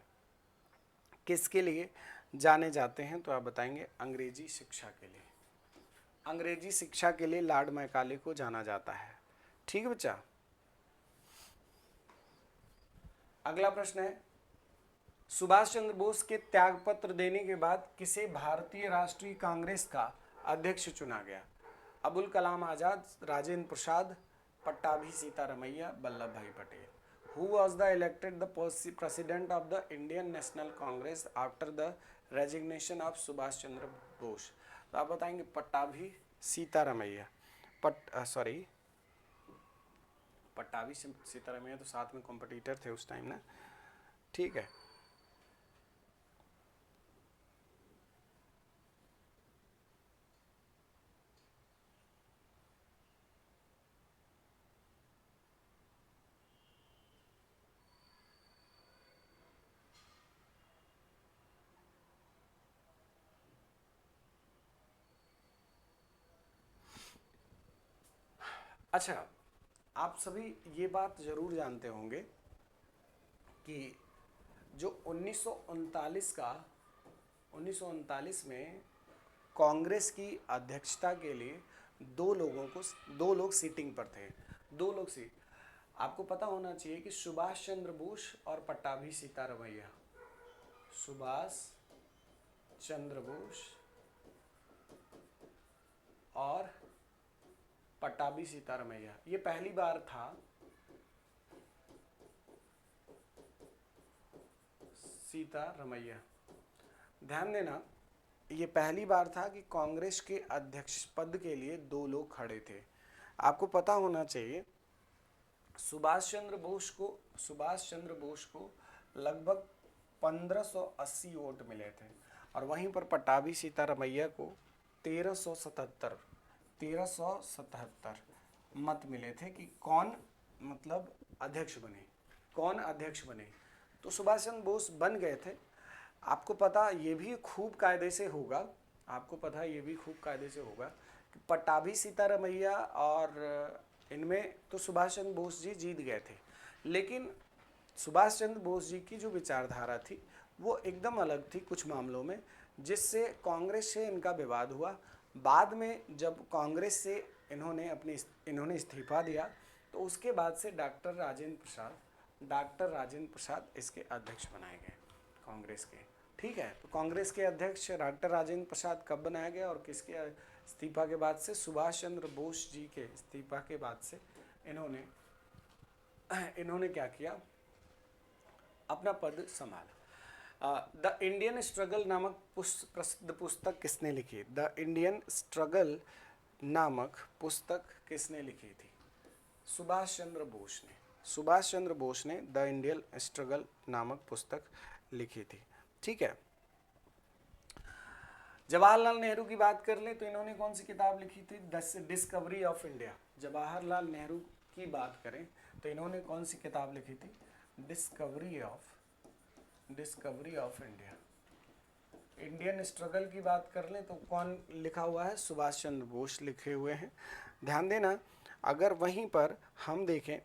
Speaker 1: किसके लिए जाने जाते हैं? तो आप बताएंगे अंग्रेजी शिक्षा के लिए। अंग्रेजी शिक्षा के लिए लॉर्ड मैकाले को जाना जाता है। ठीक है बच्चा। अगला प्रश्न है, सुभाष चंद्र बोस के त्यागपत्र देने के बाद किसे भारतीय राष्ट्रीय कांग्रेस का अध्यक्ष चुना गया? Abul Kalam Azad, Rajendra Prasad, Pattabhi Sitaramayya, Vallabh bhai Patel. Who was the elected the president of the Indian National Congress after the resignation of Subhash Chandra Bose? तो आप बताएंगे पट्टाभी सीतारमैया। पट्टाभी सीतारमैया तो साथ में कॉम्पिटिटर थे उस टाइम ना। ठीक है, अच्छा, आप सभी ये बात जरूर जानते होंगे कि जो 1939 में कांग्रेस की अध्यक्षता के लिए दो लोग सीटिंग पर थे। दो लोग सीट, आपको पता होना चाहिए कि सुभाष चंद्र बोस और पट्टाभी सीतारमैया, सुभाष चंद्र बोस और पट्टाभी सीतारमैया। ये पहली बार था सीतारमैया, ध्यान देना, ये पहली बार था कि कांग्रेस के अध्यक्ष पद के लिए दो लोग खड़े थे। आपको पता होना चाहिए सुभाष चंद्र बोस को लगभग 1580 वोट मिले थे और वहीं पर पट्टाभी सीतारमैया को 1377 मत मिले थे कि कौन मतलब अध्यक्ष बने। तो सुभाष चंद्र बोस बन गए थे। आपको पता ये भी खूब कायदे से होगा कि पट्टाभी सीतारमैया और इनमें तो सुभाष चंद्र बोस जी जीत गए थे, लेकिन सुभाष चंद्र बोस जी की जो विचारधारा थी वो एकदम अलग थी कुछ मामलों में, जिससे कांग्रेस से इनका विवाद हुआ। बाद में जब कांग्रेस से इन्होंने इस्तीफा दिया तो उसके बाद से डॉक्टर राजेंद्र प्रसाद इसके अध्यक्ष बनाए गए कांग्रेस के। ठीक है, तो कांग्रेस के अध्यक्ष डॉक्टर राजेंद्र प्रसाद कब बनाया गया और किसके इस्तीफा के बाद से? सुभाष चंद्र बोस जी के इस्तीफा के बाद से इन्होंने क्या किया, अपना पद संभाला। द इंडियन स्ट्रगल नामक प्रसिद्ध पुस्तक किसने लिखी? द इंडियन स्ट्रगल नामक पुस्तक किसने लिखी थी? सुभाष चंद्र बोस ने द इंडियन स्ट्रगल नामक पुस्तक लिखी थी। ठीक है, जवाहरलाल नेहरू की बात कर ले तो इन्होंने कौन सी किताब लिखी थी? The discovery of India. Jawaharlal Nehru की बात करें तो इन्होंने कौन सी किताब लिखी थी? Discovery of India. Indian struggle की बात कर लें तो कौन लिखा हुआ है? सुभाष चंद्र बोस लिखे हुए हैं। ध्यान देना, अगर वहीं पर हम देखें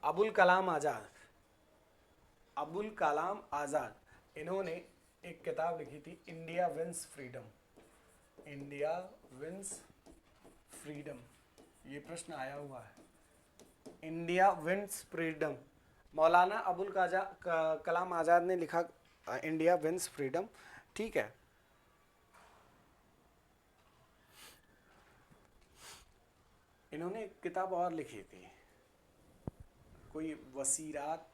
Speaker 1: अबुल कलाम आज़ाद, इन्होंने एक किताब लिखी थी इंडिया विंस फ्रीडम। ये प्रश्न आया हुआ है, India wins freedom. Maulana Abul Kalam Azad ने लिखा इंडिया विंस फ्रीडम। ठीक है, इन्होंने एक किताब और लिखी थी, कोई वसीरात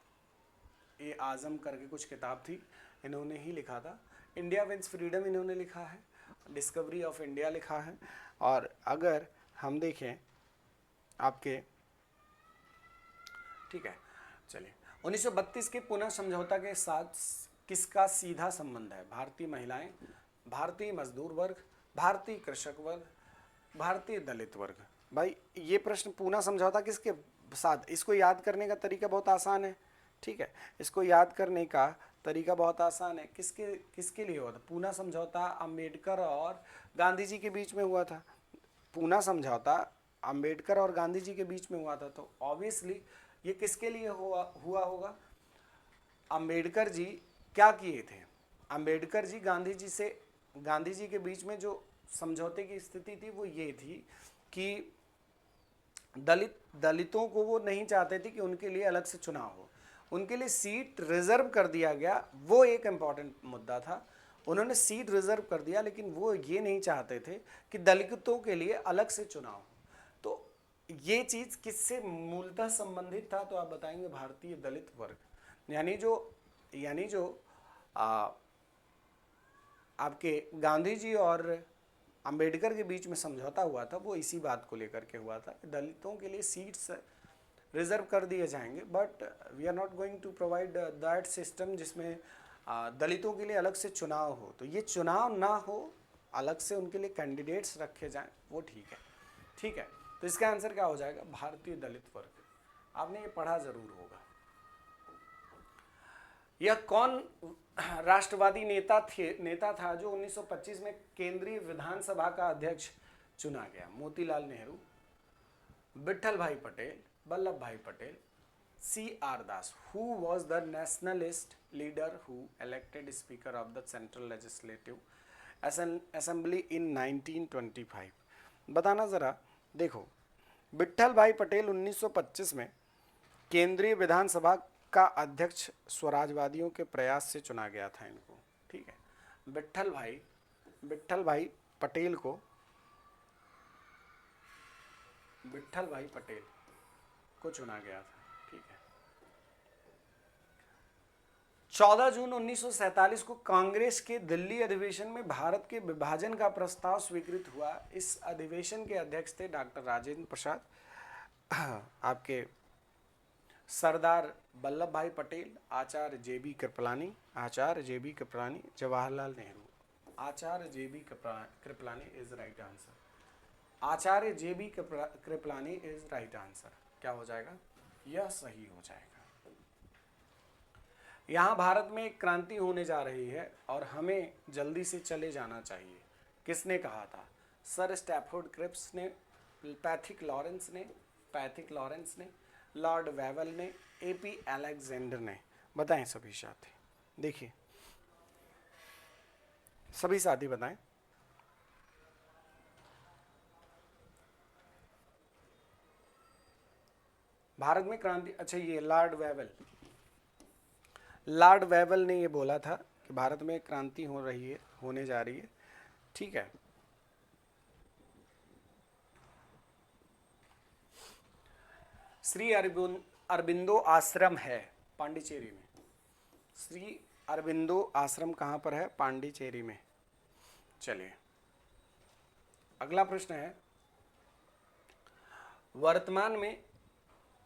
Speaker 1: ए आज़म करके कुछ किताब थी, इन्होंने ही लिखा था। इंडिया विंस फ्रीडम इन्होंने लिखा है, डिस्कवरी ऑफ इंडिया लिखा है। और अगर हम देखें आपके, ठीक है, चलिए 1932 के पुनः समझौता के साथ किसका सीधा संबंध है? भारतीय महिलाएं, भारतीय मजदूर वर्ग, भारतीय कृषक वर्ग, भारतीय दलित वर्ग। भाई ये प्रश्न पूना समझौता किसके साथ? इसको याद करने का तरीका बहुत आसान है। ठीक है, इसको याद करने का तरीका बहुत आसान है। किसके लिए हुआ था? पूना समझौता अंबेडकर और गांधी जी के बीच में हुआ था। पूना समझौता अंबेडकर और गांधी जी के बीच में हुआ था, तो ऑब्वियसली ये किसके लिए हुआ होगा? अंबेडकर जी क्या किए थे? अंबेडकर जी गांधी जी के बीच में जो समझौते की स्थिति थी वो ये थी कि दलितों को वो नहीं चाहते थे कि उनके लिए अलग से चुनाव हो, उनके लिए सीट रिजर्व कर दिया गया। वो एक इम्पॉर्टेंट मुद्दा था, उन्होंने सीट रिजर्व कर दिया, लेकिन वो ये नहीं चाहते थे कि दलितों के लिए अलग से चुनाव हो। तो ये चीज़ किससे मूलतः संबंधित था? तो आप बताएंगे भारतीय दलित वर्ग। यानी जो आपके गांधी जी और अंबेडकर के बीच में समझौता हुआ था वो इसी बात को लेकर के हुआ था कि दलितों के लिए सीट्स रिजर्व कर दिए जाएंगे, but we are not going to provide that system जिसमें दलितों के लिए अलग से चुनाव हो। तो ये चुनाव ना हो, अलग से उनके लिए कैंडिडेट्स रखे जाएं, वो ठीक है। तो इसका आंसर क्या हो जाएगा? भारतीय दलित वर्ग। आपने ये पढ़ा जरूर होगा। यह कौन राष्ट्रवादी नेता था जो 1925 में केंद्रीय विधानसभा का अध्यक्ष चुना गया? मोतीलाल नेहरू, विठल भाई Patel, Vallabh bhai Patel, C.R. Das. Who was the nationalist leader who elected Speaker of the Central Legislative Assembly in 1925? बताना जरा। देखो, विठल भाई पटेल 1925 में केंद्रीय विधानसभा का अध्यक्ष स्वराजवादियों के प्रयास से चुना गया था इनको। ठीक है, विठल भाई विट्ठल भाई पटेल को चुना गया था। ठीक है। 14 जून 1947 को कांग्रेस के दिल्ली अधिवेशन में भारत के विभाजन का प्रस्ताव स्वीकृत हुआ। इस अधिवेशन के अध्यक्ष थे डॉक्टर राजेंद्र प्रसाद, आपके Sardar Vallabh bhai Patel, Acharya J B. Kripalani, Jawaharlal Nehru. Acharya J B. Kripalani is right answer. Acharya J B. Kripalani is right answer. क्या हो जाएगा? यह सही हो जाएगा। यहाँ भारत में एक क्रांति होने जा रही है और हमें जल्दी से चले जाना चाहिए। किसने कहा था? सर स्टैफोर्ड क्रिप्स ने, पैथिक लॉरेंस ने, लॉर्ड वेवल ने, ए.पी. अलेक्जेंडर ने। बताएं सभी साथी, देखिए सभी साथी बताएं। भारत में क्रांति, अच्छा ये लॉर्ड वेवल ने ये बोला था कि भारत में क्रांति होने जा रही है। ठीक है। श्री अरबिंदो आश्रम है पांडिचेरी में। श्री अरबिंदो आश्रम कहाँ पर है? पांडिचेरी में। चलिए अगला प्रश्न है,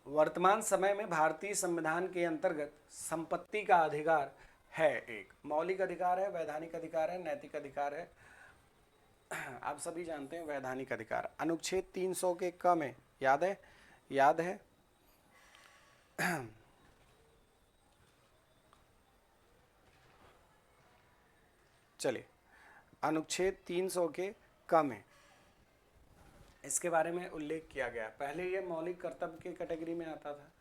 Speaker 1: वर्तमान समय में भारतीय संविधान के अंतर्गत संपत्ति का अधिकार है एक मौलिक अधिकार है, वैधानिक अधिकार है, नैतिक अधिकार है। आप सभी जानते हैं वैधानिक अधिकार। अनुच्छेद 300 के क में याद है चलिए अनुच्छेद 300 के क में इसके बारे में उल्लेख किया गया। पहले ये मौलिक कर्तव्य के कैटेगरी में आता था,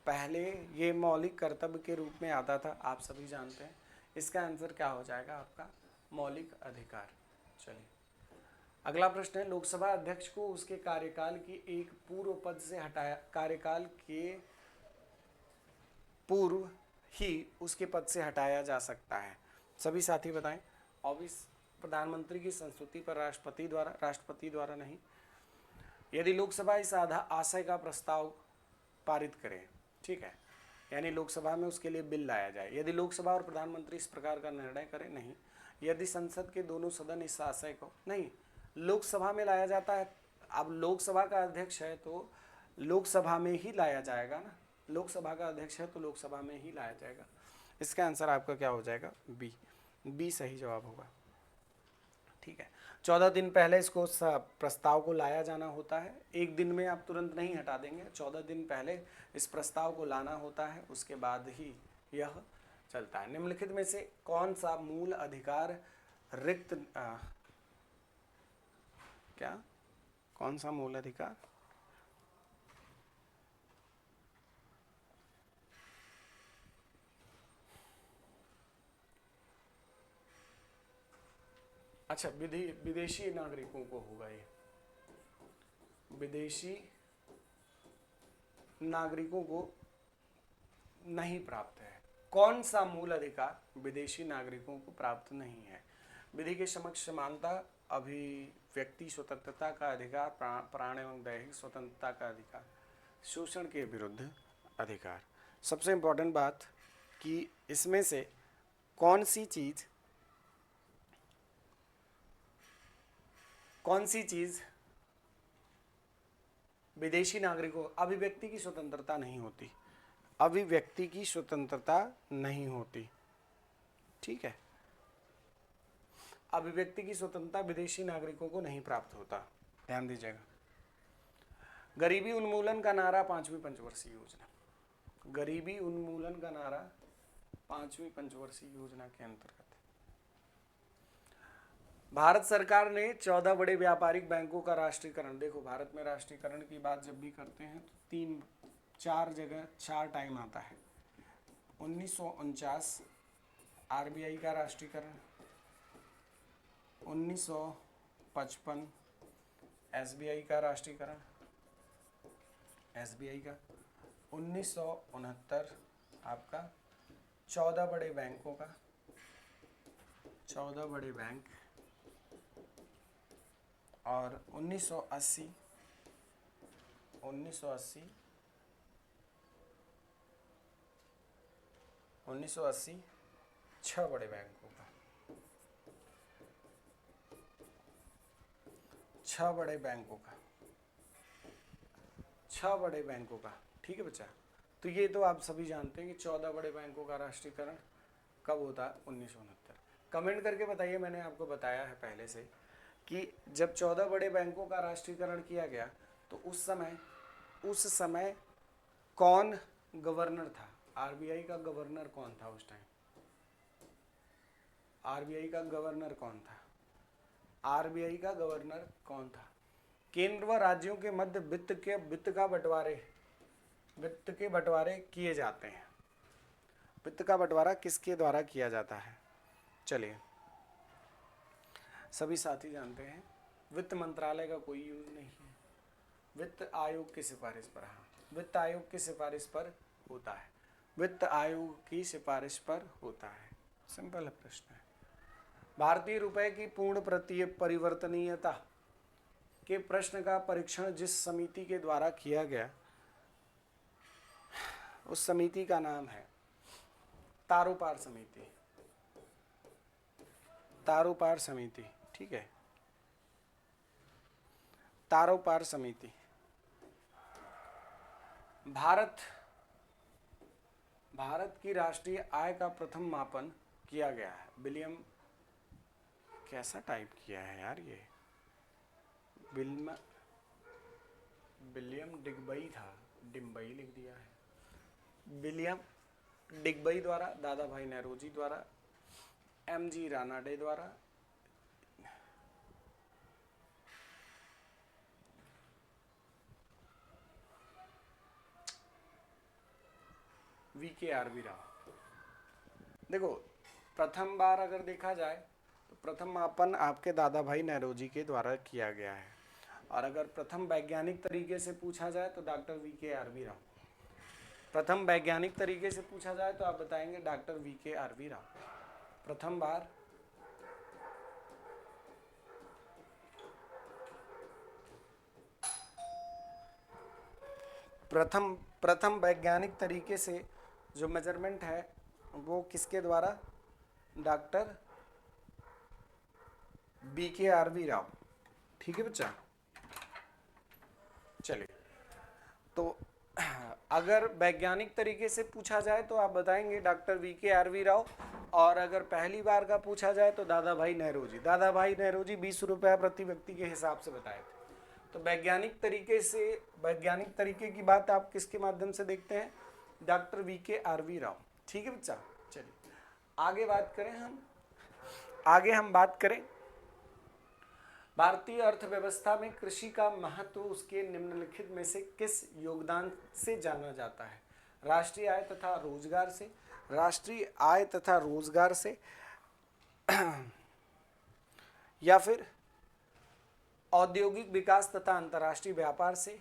Speaker 1: पहले ये मौलिक कर्तव्य के रूप में आता था, आप सभी जानते हैं। इसका आंसर क्या हो जाएगा आपका? मौलिक अधिकार। चलिए अगला प्रश्न है, लोकसभा अध्यक्ष को उसके कार्यकाल की एक पूर्व पद से हटाया, कार्यकाल के पूर्व ही उसके पद से हटाया जा सकता है। सभी साथी बताएं। ऑब्वियस प्रधानमंत्री की संस्तुति पर राष्ट्रपति द्वारा नहीं। यदि लोकसभा इस आशय का प्रस्ताव पारित करे, ठीक है, यानी लोकसभा में उसके लिए बिल लाया जाए। यदि लोकसभा और प्रधानमंत्री इस प्रकार का निर्णय करें, नहीं। यदि संसद के दोनों सदन इस आशय को, नहीं, लोकसभा में लाया जाता है। अब लोकसभा का अध्यक्ष है तो लोकसभा में ही लाया जाएगा ना, लोकसभा का अध्यक्ष है तो लोकसभा में ही लाया जाएगा। इसका आंसर आपका क्या हो जाएगा? बी सही जवाब होगा। ठीक है। 14 दिन पहले इसको प्रस्ताव को लाया जाना होता है। एक दिन में आप तुरंत नहीं हटा देंगे, 14 दिन पहले इस प्रस्ताव को लाना होता है, उसके बाद ही यह चलता है। निम्नलिखित में से कौन सा मूल अधिकार रिक्त कौन सा मूल अधिकार अच्छा विदेशी नागरिकों को होगा, ये विदेशी नागरिकों को नहीं प्राप्त है। कौन सा मूल अधिकार विदेशी नागरिकों को प्राप्त नहीं है? विधि के समक्ष समानता, अभिव्यक्ति स्वतंत्रता का अधिकार, प्राण एवं दैहिक स्वतंत्रता का अधिकार, शोषण के विरुद्ध अधिकार। सबसे इंपॉर्टेंट बात कि इसमें से कौन सी चीज विदेशी नागरिकों, अभिव्यक्ति की स्वतंत्रता नहीं होती, अभिव्यक्ति की स्वतंत्रता नहीं होती। ठीक है, अभिव्यक्ति की स्वतंत्रता विदेशी नागरिकों को नहीं प्राप्त होता, ध्यान दीजिएगा। गरीबी उन्मूलन का नारा 5वीं पंचवर्षीय योजना, गरीबी उन्मूलन का नारा 5वीं पंचवर्षीय योजना के अंतर्गत भारत सरकार ने 14 बड़े व्यापारिक बैंकों का राष्ट्रीयकरण, देखो भारत में राष्ट्रीयकरण की बात जब भी करते हैं तो 4 टाइम आता है। 1949 आरबीआई का राष्ट्रीयकरण, 1955 एसबीआई का राष्ट्रीयकरण, एसबीआई का 1969 आपका 14 बड़े बैंकों का, 14 बड़े बैंक और 1980 छह बड़े बैंकों का, छह बड़े बैंकों का। ठीक है बच्चा, तो ये तो आप सभी जानते हैं कि 14 बड़े बैंकों का राष्ट्रीयकरण कब होता है, 1969। कमेंट करके बताइए, मैंने आपको बताया है पहले से कि जब 14 बड़े बैंकों का राष्ट्रीयकरण किया गया तो उस समय कौन गवर्नर था, आरबीआई का गवर्नर कौन था उस टाइम, आरबीआई का गवर्नर कौन था। केंद्र व राज्यों के मध्य वित्त के बंटवारे किए जाते हैं। वित्त का बंटवारा किसके द्वारा किया जाता है, चलिए सभी साथी जानते हैं, वित्त मंत्रालय का कोई यूज नहीं है, वित्त आयोग की सिफारिश पर, हाँ वित्त आयोग की सिफारिश पर होता है, वित्त आयोग की सिफारिश पर होता है। सिंपल प्रश्न है। भारतीय रुपए की पूर्ण परिवर्तनीयता के प्रश्न का परीक्षण जिस समिति के द्वारा किया गया उस समिति का नाम है तारोपार समिति। ठीक है, तारोपार समिति। भारत की राष्ट्रीय आय का प्रथम मापन किया गया है, विलियम, कैसा टाइप किया है यार ये, विलियम डिगबई था, डिम्बई लिख दिया है, विलियम डिगबई द्वारा, दादा भाई नेहरूजी द्वारा, एमजी रानाडे द्वारा, VKRV राव। देखो प्रथम बार अगर देखा जाए तो प्रथम मापन आपके दादा भाई नेहरूजी के द्वारा किया गया है, और अगर प्रथम वैज्ञानिक तरीके से पूछा जाए तो डॉक्टर VKRV राव। प्रथम वैज्ञानिक तरीके से पूछा जाए तो आप बताएंगे डॉक्टर VKRV राव। प्रथम बार प्रथम वैज्ञानिक तरीके से जो मेजरमेंट है वो किसके द्वारा, डॉक्टर VKRV राव। ठीक है बच्चा, चलिए तो अगर वैज्ञानिक तरीके से पूछा जाए तो आप बताएंगे डॉक्टर VKRV राव, और अगर पहली बार का पूछा जाए तो दादा भाई नेहरूजी। दादा भाई नेहरूजी 20 रुपया प्रति व्यक्ति के हिसाब से बताए थे। तो वैज्ञानिक तरीके की बात आप किसके माध्यम से देखते हैं, डॉक्टर VKRV राव। ठीक है बच्चा, चलिए आगे हम बात करें भारतीय अर्थव्यवस्था में कृषि का महत्व उसके निम्नलिखित में से किस योगदान से जाना जाता है, राष्ट्रीय आय तथा रोजगार से या फिर औद्योगिक विकास तथा अंतर्राष्ट्रीय व्यापार से,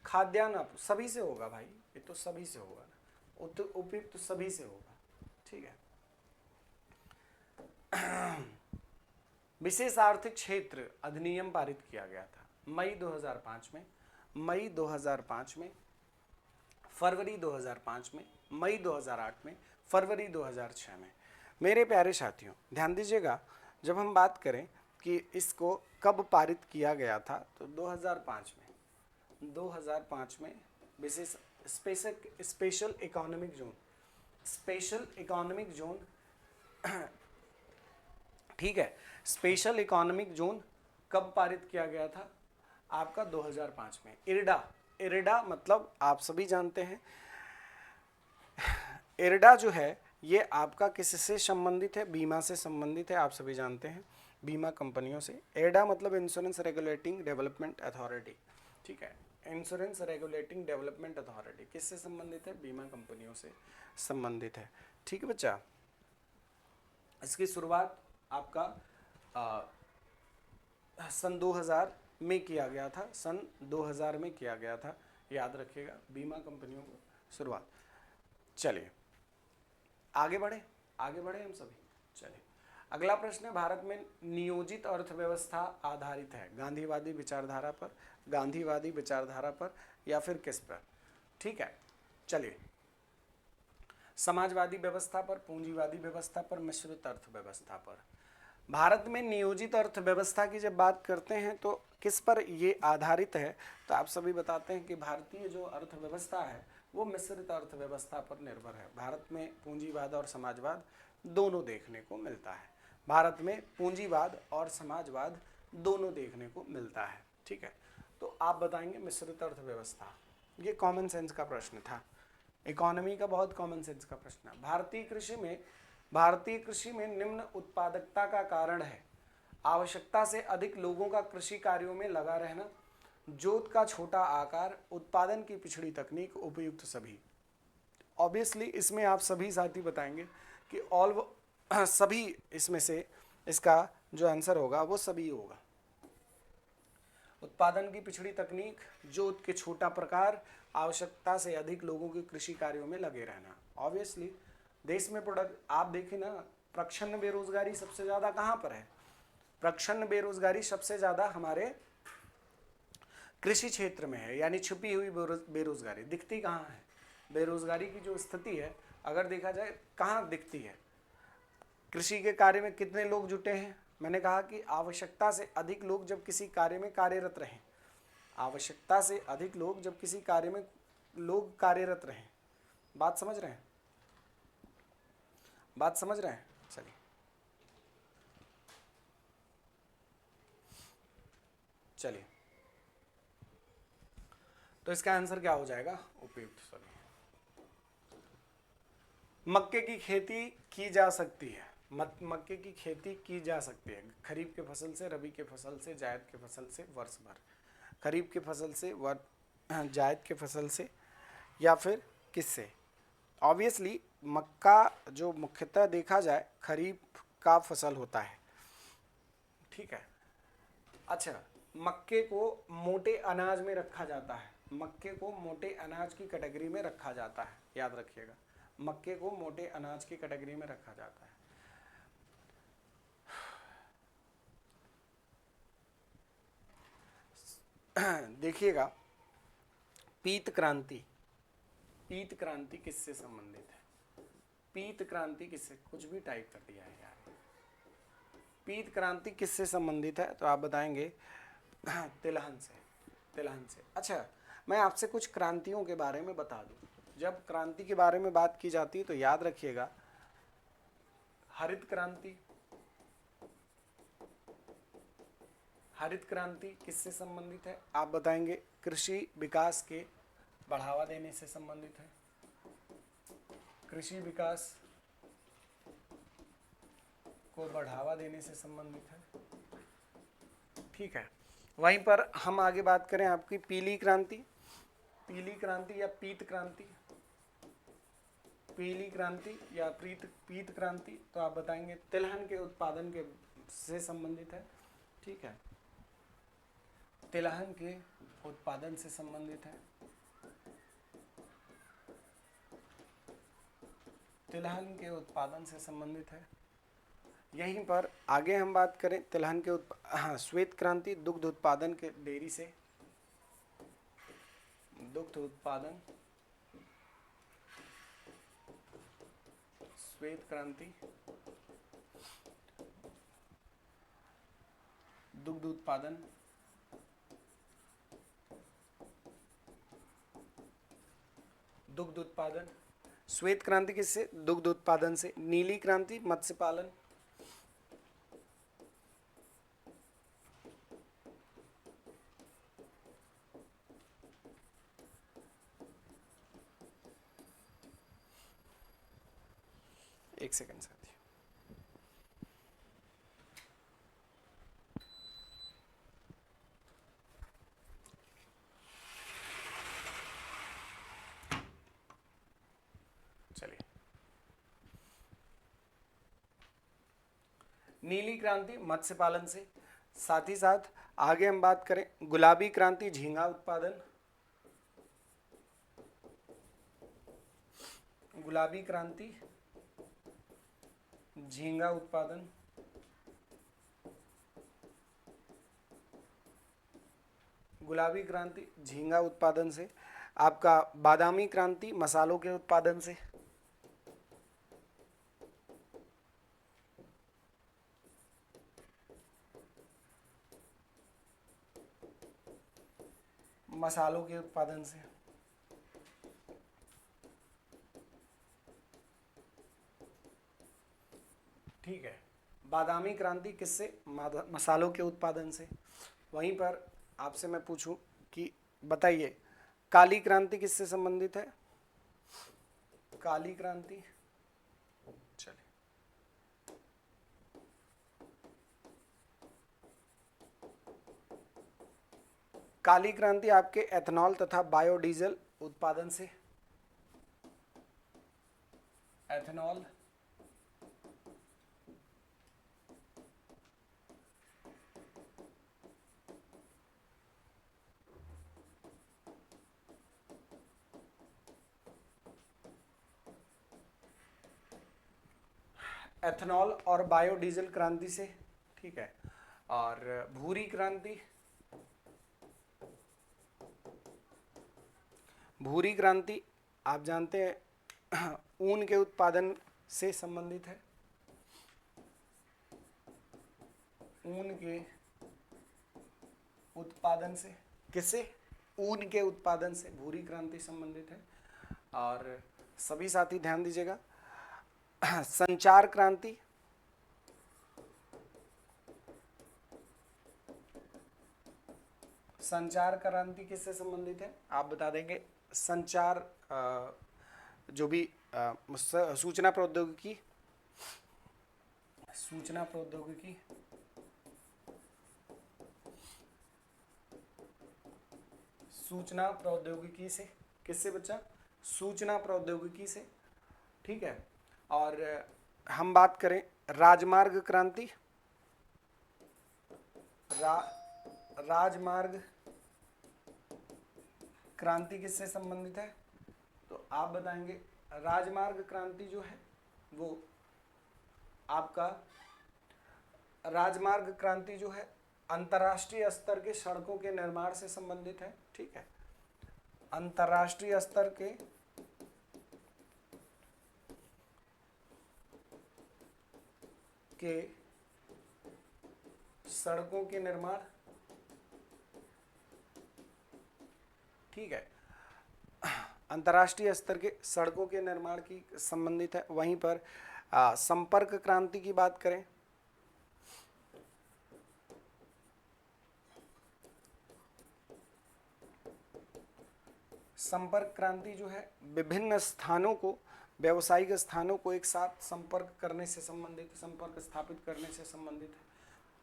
Speaker 1: खाद्यान्न, सभी से होगा भाई, ये तो सभी से होगा ना, उपयुक्त तो सभी से होगा। ठीक है। विशेष आर्थिक क्षेत्र अधिनियम पारित किया गया था मई 2005 में, फरवरी 2005 में, मई 2008 में, फरवरी 2006 में। मेरे प्यारे साथियों ध्यान दीजिएगा, जब हम बात करें कि इसको कब पारित किया गया था तो 2005 में विशेष स्पेशल इकोनॉमिक जोन ठीक है, स्पेशल इकोनॉमिक जोन कब पारित किया गया था आपका 2005 में। इरडा मतलब आप सभी जानते हैं, इरडा जो है ये आपका किससे संबंधित है, बीमा से संबंधित है, आप सभी जानते हैं, बीमा कंपनियों से। इरडा मतलब इंश्योरेंस रेगुलेटिंग डेवलपमेंट अथॉरिटी। ठीक है, इंश्योरेंस रेगुलेटिंग डेवलपमेंट अथॉरिटी किससे संबंधित है, बीमा कंपनियों से संबंधित है। ठीक है बच्चा, इसकी शुरुआत आपका सन 2000 में किया गया था, सन 2000 में किया गया था, याद रखिएगा, बीमा कंपनियों को शुरुआत। चलिए आगे बढ़े हम सभी। चलिए अगला प्रश्न है, भारत में नियोजित अर्थव्यवस्था आधारित है गांधीवादी विचारधारा पर, गांधीवादी विचारधारा पर या फिर किस पर? ठीक है, चलिए, समाजवादी व्यवस्था पर, पूंजीवादी व्यवस्था पर, मिश्रित अर्थव्यवस्था पर। भारत में नियोजित अर्थव्यवस्था की जब बात करते हैं तो किस पर ये आधारित है? तो आप सभी बताते हैं कि भारतीय जो अर्थव्यवस्था है वो मिश्रित अर्थव्यवस्था पर निर्भर है। भारत में पूंजीवाद और समाजवाद दोनों देखने को मिलता है। भारत में पूंजीवाद और समाजवाद दोनों देखने को मिलता है। ठीक है, तो आप बताएंगे मिश्रित अर्थव्यवस्था। ये कॉमन सेंस का प्रश्न था, इकोनॉमी का बहुत कॉमन सेंस का प्रश्न है। भारतीय कृषि में निम्न उत्पादकता का कारण है आवश्यकता से अधिक लोगों का कृषि कार्यों में लगा रहना, जोत का छोटा आकार, उत्पादन की पिछड़ी तकनीक, उपयुक्त सभी। ऑब्वियसली इसमें आप सभी साथी बताएंगे कि ऑल सभी इसमें से इसका जो आंसर होगा वो सभी होगा। उत्पादन की पिछड़ी तकनीक, जोत के छोटा प्रकार, आवश्यकता से अधिक लोगों के कृषि कार्यों में लगे रहना। ऑब्वियसली देश में प्रोडक्ट आप देखें ना, प्रच्छन्न बेरोजगारी सबसे ज़्यादा कहाँ पर है? प्रच्छन्न बेरोजगारी सबसे ज़्यादा हमारे कृषि क्षेत्र में है, यानी छुपी हुई बेरोजगारी दिखती कहाँ है? बेरोजगारी की जो स्थिति है अगर देखा जाए कहाँ दिखती है? कृषि के कार्य में कितने लोग जुटे हैं? मैंने कहा कि आवश्यकता से अधिक लोग जब किसी कार्य में कार्यरत रहें, आवश्यकता से अधिक लोग जब किसी कार्य में लोग कार्यरत रहें। बात समझ रहे हैं? बात समझ रहे हैं? चलिए, चलिए, तो इसका आंसर क्या हो जाएगा? उपयुक्त सभी। मक्के की खेती की जा सकती है, मक्के की खेती की जा सकती है खरीफ के फसल से, रबी के फसल से, जायद के फसल से, वर्ष भर। खरीफ के फसल से, जायद के फसल से या फिर किससे? ऑब्वियसली मक्का जो मुख्यतः देखा जाए खरीफ का फसल होता है। ठीक है, अच्छा, मक्के को मोटे अनाज में रखा जाता है, मक्के को मोटे अनाज की कैटेगरी में रखा जाता है, याद रखिएगा, मक्के को मोटे अनाज की कैटेगरी में रखा जाता है। देखिएगा, पीत क्रांति, पीत क्रांति किससे संबंधित है? पीत क्रांति किससे, कुछ भी टाइप कर दिया है यार। पीत क्रांति किससे संबंधित है? तो आप बताएंगे तिलहन से, तिलहन से। अच्छा, मैं आपसे कुछ क्रांतियों के बारे में बता दूं। जब क्रांति के बारे में बात की जाती है तो याद रखिएगा, हरित क्रांति, हरित क्रांति किससे संबंधित है? आप बताएंगे कृषि विकास के बढ़ावा देने से संबंधित है, कृषि विकास को बढ़ावा देने से संबंधित है। ठीक है, वहीं पर हम आगे बात करें आपकी पीली क्रांति, पीली क्रांति या पीत क्रांति, पीली क्रांति या पीत क्रांति, तो आप बताएंगे तिलहन के उत्पादन के से संबंधित है। ठीक है, तिलहन के उत्पादन से संबंधित है, तिलहन के उत्पादन से संबंधित है। यहीं पर आगे हम बात करें तिलहन के श्वेत क्रांति, दुग्ध उत्पादन के डेयरी से, दुग्ध उत्पादन, श्वेत क्रांति, दुग्ध उत्पादन, दुग्ध उत्पादन, श्वेत क्रांति किससे? दुग्ध उत्पादन से। नीली क्रांति मत्स्य पालन, एक सेकंड साथी, चलिए, नीली क्रांति मत्स्य पालन से। साथ ही साथ आगे हम बात करें गुलाबी क्रांति झींगा उत्पादन, गुलाबी क्रांति झींगा उत्पादन, गुलाबी क्रांति झींगा उत्पादन से, आपका बादामी क्रांति मसालों के उत्पादन से, मसालों के उत्पादन से, ठीक है। बादामी क्रांति किससे? मसालों के उत्पादन से। वहीं पर आपसे मैं पूछूं कि बताइए काली क्रांति किससे संबंधित है? काली क्रांति, चलिए काली क्रांति आपके एथेनॉल तथा बायोडीजल उत्पादन से, एथेनॉल एथेनॉल और बायोडीजल क्रांति से, ठीक है। और भूरी क्रांति, भूरी क्रांति आप जानते हैं ऊन के उत्पादन से संबंधित है, ऊन के उत्पादन से, किससे? ऊन के उत्पादन से भूरी क्रांति संबंधित है। और सभी साथी ध्यान दीजिएगा, संचार क्रांति, संचार क्रांति किससे संबंधित है? आप बता देंगे। संचार जो भी सूचना प्रौद्योगिकी, सूचना प्रौद्योगिकी, सूचना प्रौद्योगिकी से, किससे बच्चा? सूचना प्रौद्योगिकी से, ठीक है। और हम बात करें राजमार्ग क्रांति, राजमार्ग क्रांति किससे संबंधित है? तो आप बताएंगे राजमार्ग क्रांति जो है वो आपका, राजमार्ग क्रांति जो है अंतर्राष्ट्रीय स्तर के सड़कों के निर्माण से संबंधित है, ठीक है। अंतर्राष्ट्रीय स्तर के सड़कों के निर्माण, ठीक है। अंतर्राष्ट्रीय स्तर के सड़कों के निर्माण की संबंधित है। वहीं पर संपर्क क्रांति की बात करें, संपर्क क्रांति जो है विभिन्न स्थानों को, व्यावसायिक स्थानों को एक साथ संपर्क करने से संबंधित, संपर्क स्थापित करने से संबंधित है।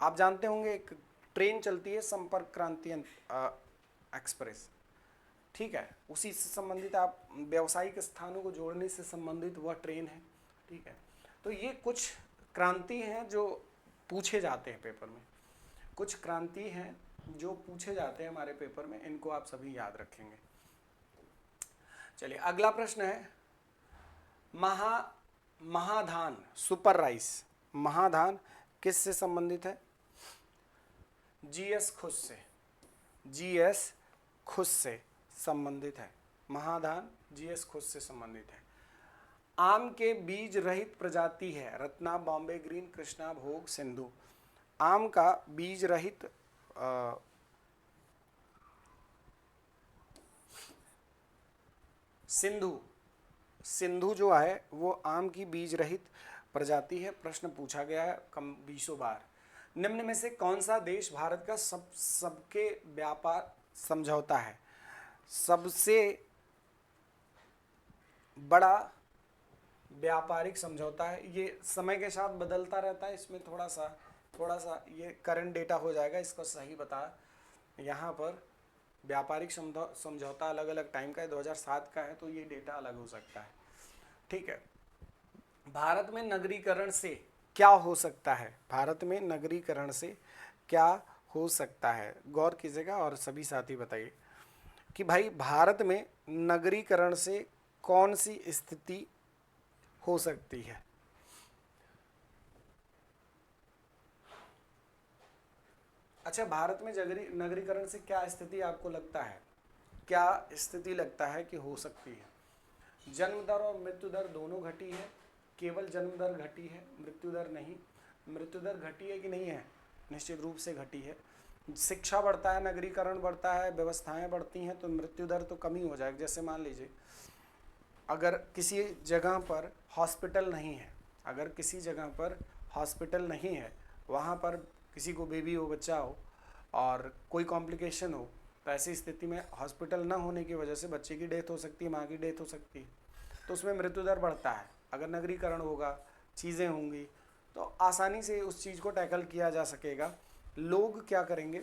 Speaker 1: आप जानते होंगे एक ट्रेन चलती है संपर्क क्रांति एक्सप्रेस, ठीक है, उसी से संबंधित, आप व्यावसायिक स्थानों को जोड़ने से संबंधित वह ट्रेन है, ठीक है। तो ये कुछ क्रांति हैं जो पूछे जाते हैं पेपर में, कुछ क्रांति हैं जो पूछे जाते हैं हमारे पेपर में, इनको आप सभी याद रखेंगे। चलिए अगला प्रश्न है महाधान सुपर राइस, महाधान किससे संबंधित है? जीएस खुश से, जीएस खुश से संबंधित है। महाधान जीएस खुश से संबंधित है। आम के बीज रहित प्रजाति है रत्ना, बॉम्बे ग्रीन, कृष्णा भोग, सिंधु। आम का बीज रहित सिंधु, सिंधु जो है वो आम की बीज रहित प्रजाति है। प्रश्न पूछा गया है कम 20 बार। निम्न में से कौन सा देश भारत का सबके व्यापार समझौता है? सबसे बड़ा व्यापारिक समझौता है। ये समय के साथ बदलता रहता है, इसमें थोड़ा सा ये करंट डेटा हो जाएगा, इसको सही बता। यहाँ पर व्यापारिक समझौता अलग अलग टाइम का है, 2007 का है, तो ये डेटा अलग हो सकता है, ठीक है। भारत में नगरीकरण से क्या हो सकता है? भारत में नगरीकरण से क्या हो सकता है? गौर कीजिएगा और सभी साथी बताइए कि भाई भारत में नगरीकरण से कौन सी स्थिति हो सकती है? अच्छा, भारत में नगरीकरण से क्या स्थिति आपको लगता है, क्या स्थिति लगता है कि हो सकती है? जन्म दर और मृत्यु दर दोनों घटी है, केवल जन्म दर घटी है, मृत्यु दर नहीं। मृत्यु दर घटी है कि नहीं है? निश्चित रूप से घटी है। शिक्षा बढ़ता है, नगरीकरण बढ़ता है, व्यवस्थाएं बढ़ती हैं, तो मृत्यु दर तो कम ही हो जाएगी। जैसे मान लीजिए अगर किसी जगह पर हॉस्पिटल नहीं है, अगर किसी जगह पर हॉस्पिटल नहीं है, वहाँ पर किसी को बेबी हो, बच्चा हो और कोई कॉम्प्लिकेशन हो, तो ऐसी स्थिति में हॉस्पिटल न होने की वजह से बच्चे की डेथ हो सकती है, माँ की डेथ हो सकती है, तो उसमें मृत्यु दर बढ़ता है। अगर नगरीकरण होगा, चीज़ें होंगी, तो आसानी से उस चीज़ को टैकल किया जा सकेगा। लोग क्या करेंगे,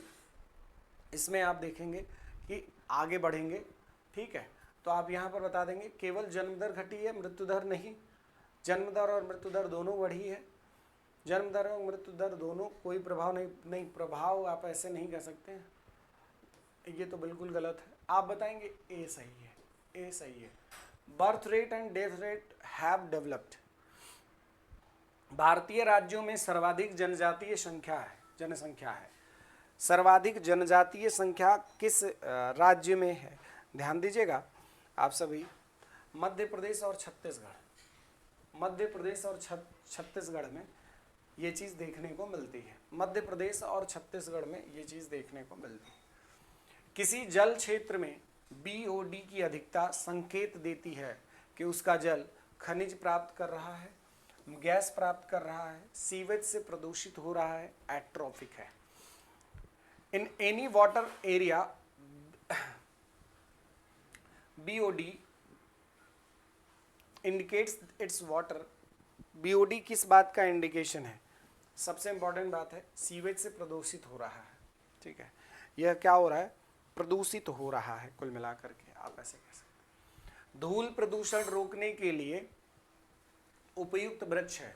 Speaker 1: इसमें आप देखेंगे कि आगे बढ़ेंगे। ठीक है, तो आप यहाँ पर बता देंगे केवल जन्म दर घटी है, मृत्यु दर नहीं। जन्म दर और मृत्यु दर दोनों बढ़ी है। जन्म दर और मृत्यु दर दोनों कोई प्रभाव नहीं प्रभाव आप ऐसे नहीं कह सकते हैं, ये तो बिल्कुल गलत है। आप बताएंगे ए सही है, ए सही है। Birth rate and death rate have developed. भारतीय राज्यों में सर्वाधिक जनजातीय जनसंख्या है। सर्वाधिक जनजातीय संख्या किस राज्य में है? ध्यान दीजिएगा आप सभी, मध्य प्रदेश और छत्तीसगढ़। मध्य प्रदेश और छत्तीसगढ़ में ये चीज़ देखने को मिलती है। मध्य प्रदेश और छत्तीसगढ़ में ये चीज़ देखने को मिलती है। किसी जल क्षेत्र में BOD की अधिकता संकेत देती है कि उसका जल खनिज प्राप्त कर रहा है, गैस प्राप्त कर रहा है, सीवेज से प्रदूषित हो रहा है, एट्रोफिक है। In any water area BOD indicates it's water. BOD किस बात का इंडिकेशन है? सबसे इंपॉर्टेंट बात है, सीवेज से प्रदूषित हो रहा है। ठीक है, यह क्या हो रहा है? प्रदूषित हो रहा है, कुल मिलाकर के आप ऐसे कह सकते हैं। धूल प्रदूषण रोकने के लिए उपयुक्त वृक्ष है।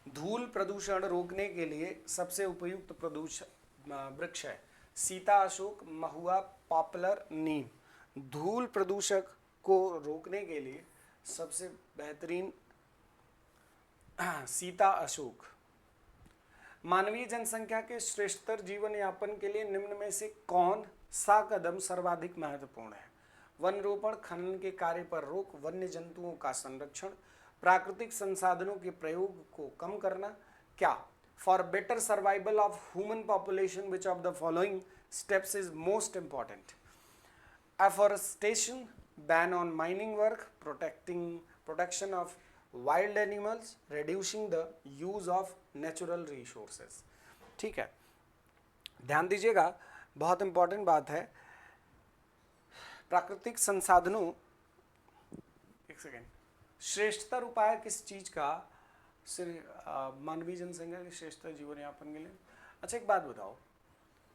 Speaker 1: धूल प्रदूषण रोकने के लिए सबसे उपयुक्त वृक्ष है सीता, अशोक, महुआ, पॉपुलर, नीम। धूल प्रदूषक को रोकने के लिए सबसे बेहतरीन सीता, अशोक। मानवीय जनसंख्या के श्रेष्ठतर जीवन यापन के लिए निम्न में से कौन सा कदम सर्वाधिक महत्वपूर्ण है? वन रोपण, खनन के कार्य पर रोक, वन्य जंतुओं का संरक्षण, प्राकृतिक संसाधनों के प्रयोग को कम करना। क्या? For better survival of human population which of the following steps is most important? Afforestation, ban on mining work, protection of wild animals, reducing the use of natural resources. ठीक है, ध्यान दीजिएगा, बहुत इंपॉर्टेंट बात है। प्राकृतिक संसाधनों, एक सेकेंड, श्रेष्ठतर उपाय किस चीज का? मानवीय जनसंख्या के श्रेष्ठतर जीवन यापन के लिए। अच्छा एक बात बताओ,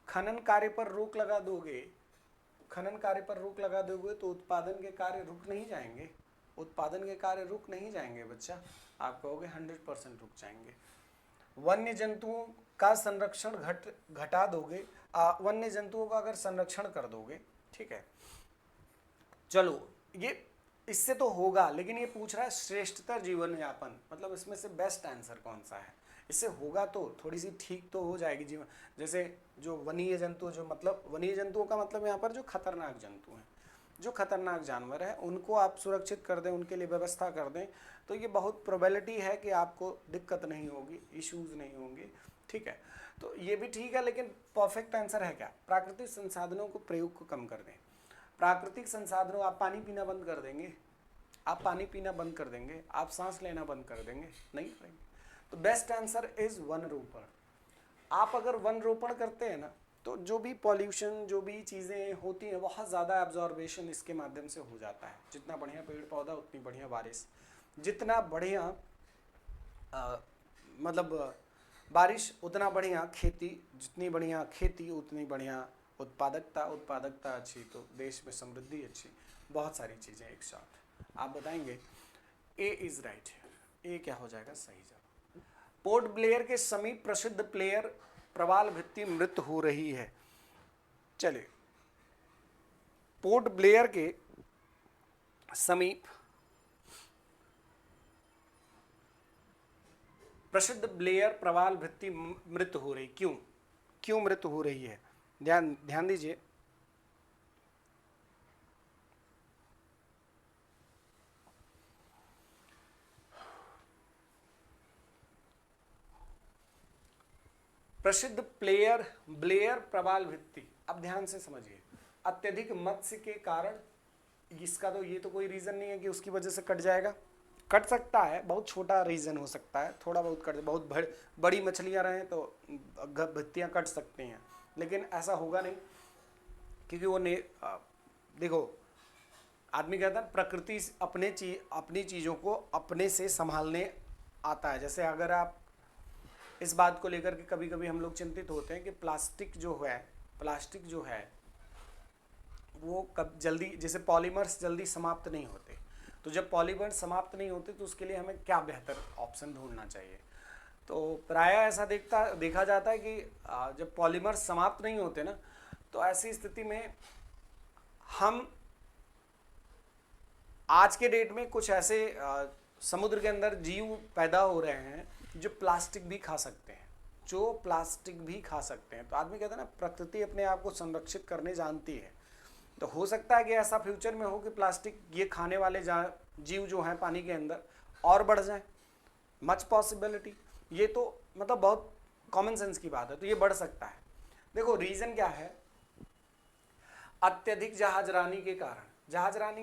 Speaker 1: खनन कार्य पर रोक लगा दोगे, खनन कार्य पर रोक लगा दोगे तो उत्पादन के कार्य रुक नहीं जाएंगे? उत्पादन के कार्य रुक नहीं जाएंगे बच्चा, आप कहोगे 100% रुक जाएंगे। वन्य जंतुओं का संरक्षण घटा दोगे, वन्य जंतुओं का अगर संरक्षण कर दोगे, ठीक है, चलो ये इससे तो होगा, लेकिन ये पूछ रहा है श्रेष्ठतर जीवन यापन, मतलब इसमें से बेस्ट आंसर कौन सा है? इससे होगा तो थोड़ी सी ठीक तो हो जाएगी जीवन। जैसे जो वन्य जंतु, जो मतलब वन्य जंतुओं का मतलब यहाँ पर जो खतरनाक जंतु हैं, जो खतरनाक जानवर है, उनको आप सुरक्षित कर दें, उनके लिए व्यवस्था कर दें, तो ये बहुत प्रोबेबिलिटी है कि आपको दिक्कत नहीं होगी, इश्यूज नहीं होंगे। ठीक है, तो ये भी ठीक है, लेकिन परफेक्ट आंसर है क्या? प्राकृतिक संसाधनों को प्रयोग को कम कर दें। प्राकृतिक संसाधनों, आप पानी पीना बंद कर देंगे, आप पानी पीना बंद कर देंगे, आप सांस लेना बंद कर देंगे? नहीं करेंगे। तो बेस्ट आंसर इज वन रोपण। आप अगर वन रोपण करते हैं ना, तो जो भी पॉल्यूशन, जो भी चीज़ें होती हैं, बहुत ज़्यादा एब्जॉर्बेशन इसके माध्यम से हो जाता है। जितना बढ़िया पेड़ पौधा उतनी बढ़िया बारिश, जितना बढ़िया मतलब बारिश उतना बढ़िया खेती, जितनी बढ़िया खेती उतनी बढ़िया उत्पादकता, उत्पादकता अच्छी तो देश में समृद्धि अच्छी, बहुत सारी चीज़ें एक साथ। आप बताएंगे ए इज राइट, ए क्या हो जाएगा सही जवाब। पोर्ट ब्लेयर के समीप प्रसिद्ध प्लेयर प्रवाल भित्ति मृत हो रही है। चलिए, पोर्ट ब्लेयर के समीप प्रसिद्ध ब्लेयर प्रवाल भित्ति मृत हो रही, क्यों? क्यों मृत्यु हो रही है? ध्यान ध्यान दीजिए। प्रसिद्ध प्लेयर ब्लेयर प्रवाल भित्ति, अब ध्यान से समझिए, अत्यधिक मत्स्य के कारण, इसका तो ये तो कोई रीजन नहीं है कि उसकी वजह से कट जाएगा। कट सकता है, बहुत छोटा रीजन हो सकता है, थोड़ा बहुत कट, बहुत बड़ी मछलियां रहें तो भित्तियां कट सकती हैं, लेकिन ऐसा होगा नहीं, क्योंकि वो देखो, आदमी कहता है प्रकृति अपनी चीज़ों को अपने से संभालने आता है। जैसे अगर आप इस बात को लेकर के कभी कभी हम लोग चिंतित होते हैं कि प्लास्टिक जो है वो कब जल्दी, जैसे पॉलीमर्स जल्दी समाप्त नहीं होते, तो जब पॉलीमर्स समाप्त नहीं होते तो उसके लिए हमें क्या बेहतर ऑप्शन ढूंढना चाहिए? तो प्रायः ऐसा देखा जाता है कि जब पॉलीमर्स समाप्त नहीं होते ना, तो ऐसी स्थिति में हम आज के डेट में कुछ ऐसे समुद्र के अंदर जीव पैदा हो रहे हैं जो प्लास्टिक भी खा सकते हैं, तो आदमी कहता है ना, प्रकृति अपने आप को संरक्षित करने जानती है। तो हो सकता है कि ऐसा फ्यूचर में हो कि प्लास्टिक ये खाने वाले जीव जो हैं पानी के अंदर और बढ़ जाएं, मच पॉसिबिलिटी। ये तो मतलब बहुत कॉमन सेंस की बात है, तो ये बढ़ सकता है। देखो रीजन क्या है? अत्यधिक जहाजरानी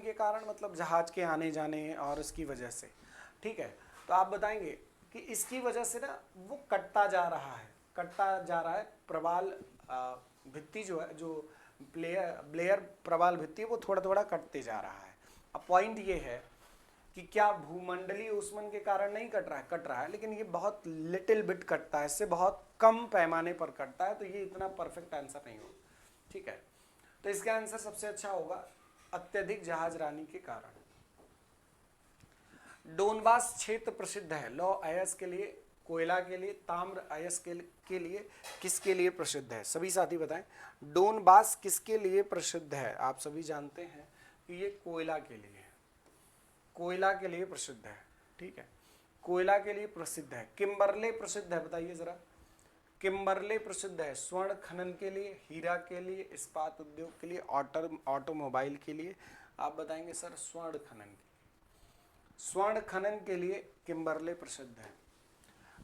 Speaker 1: के कारण मतलब जहाज के आने जाने और इसकी वजह से, ठीक है। तो आप बताएंगे कि इसकी वजह से ना वो कटता जा रहा है प्रवाल भित्ति जो है, जो ब्लेयर प्रवाल भित्ति है, वो थोड़ा थोड़ा कटते जा रहा है। अब पॉइंट ये है कि क्या भूमंडलीय ऊष्मन के कारण नहीं कट रहा है, लेकिन ये बहुत लिटिल बिट कटता है, इससे बहुत कम पैमाने पर कटता है, तो ये इतना परफेक्ट आंसर नहीं होगा, ठीक है। तो इसका आंसर सबसे अच्छा होगा अत्यधिक जहाजरानी के कारण। डोनबास क्षेत्र प्रसिद्ध है लौह अयस्क के लिए, कोयला के लिए, ताम्र अयस्क के लिए, किसके लिए प्रसिद्ध है? सभी साथी बताएं, डोनबास किसके लिए प्रसिद्ध है? आप सभी जानते हैं कि ये कोयला के लिए प्रसिद्ध है, ठीक है, कोयला के लिए प्रसिद्ध है। किम्बरले प्रसिद्ध है, बताइए जरा। किम्बरले प्रसिद्ध है स्वर्ण खनन के लिए, हीरा के लिए, इस्पात उद्योग के लिए, ऑटोमोबाइल के लिए। आप बताएंगे सर स्वर्ण खनन के लिए किम्बरले प्रसिद्ध है।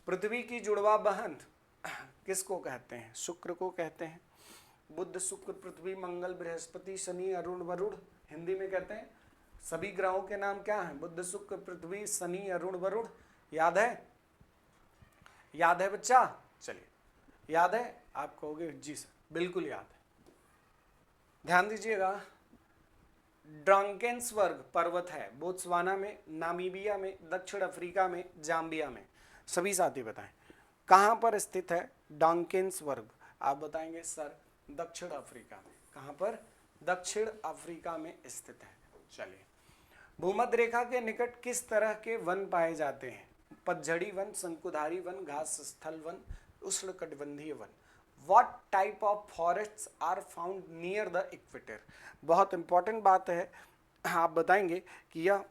Speaker 1: पृथ्वी की जुड़वा बहन किसको कहते हैं? शुक्र को कहते हैं। बुध, शुक्र, पृथ्वी, मंगल, बृहस्पति, शनि, अरुण, वरुण, हिंदी में कहते हैं। सभी ग्रहों के नाम क्या हैं? बुध, शुक्र, पृथ्वी, शनि, अरुण, वरुण। याद है बच्चा? चलिए, याद है? आप कहोगे जी सर, बिल्कुल याद है। ध्यान दीजिएगा, ड्रांकेंसबर्ग पर्वत है बोत्सवाना में, नामीबिया में, दक्षिण अफ्रीका में, जाम्बिया में। सभी साथी बताएं कहां पर स्थित है ड्रांकेंसबर्ग? आप बताएंगे सर दक्षिण अफ्रीका में। कहां पर? दक्षिण अफ्रीका में स्थित है। चलिए, भूमध्य रेखा के निकट किस तरह के वन पाए जाते हैं? पतझड़ी वन, शंकुधारी वन, घास स्थल वन, उष्णकटिबंधीय one. What type of forests are found near the equator? बहुत इंपॉर्टेंट बात है, आप बताएंगे कि यह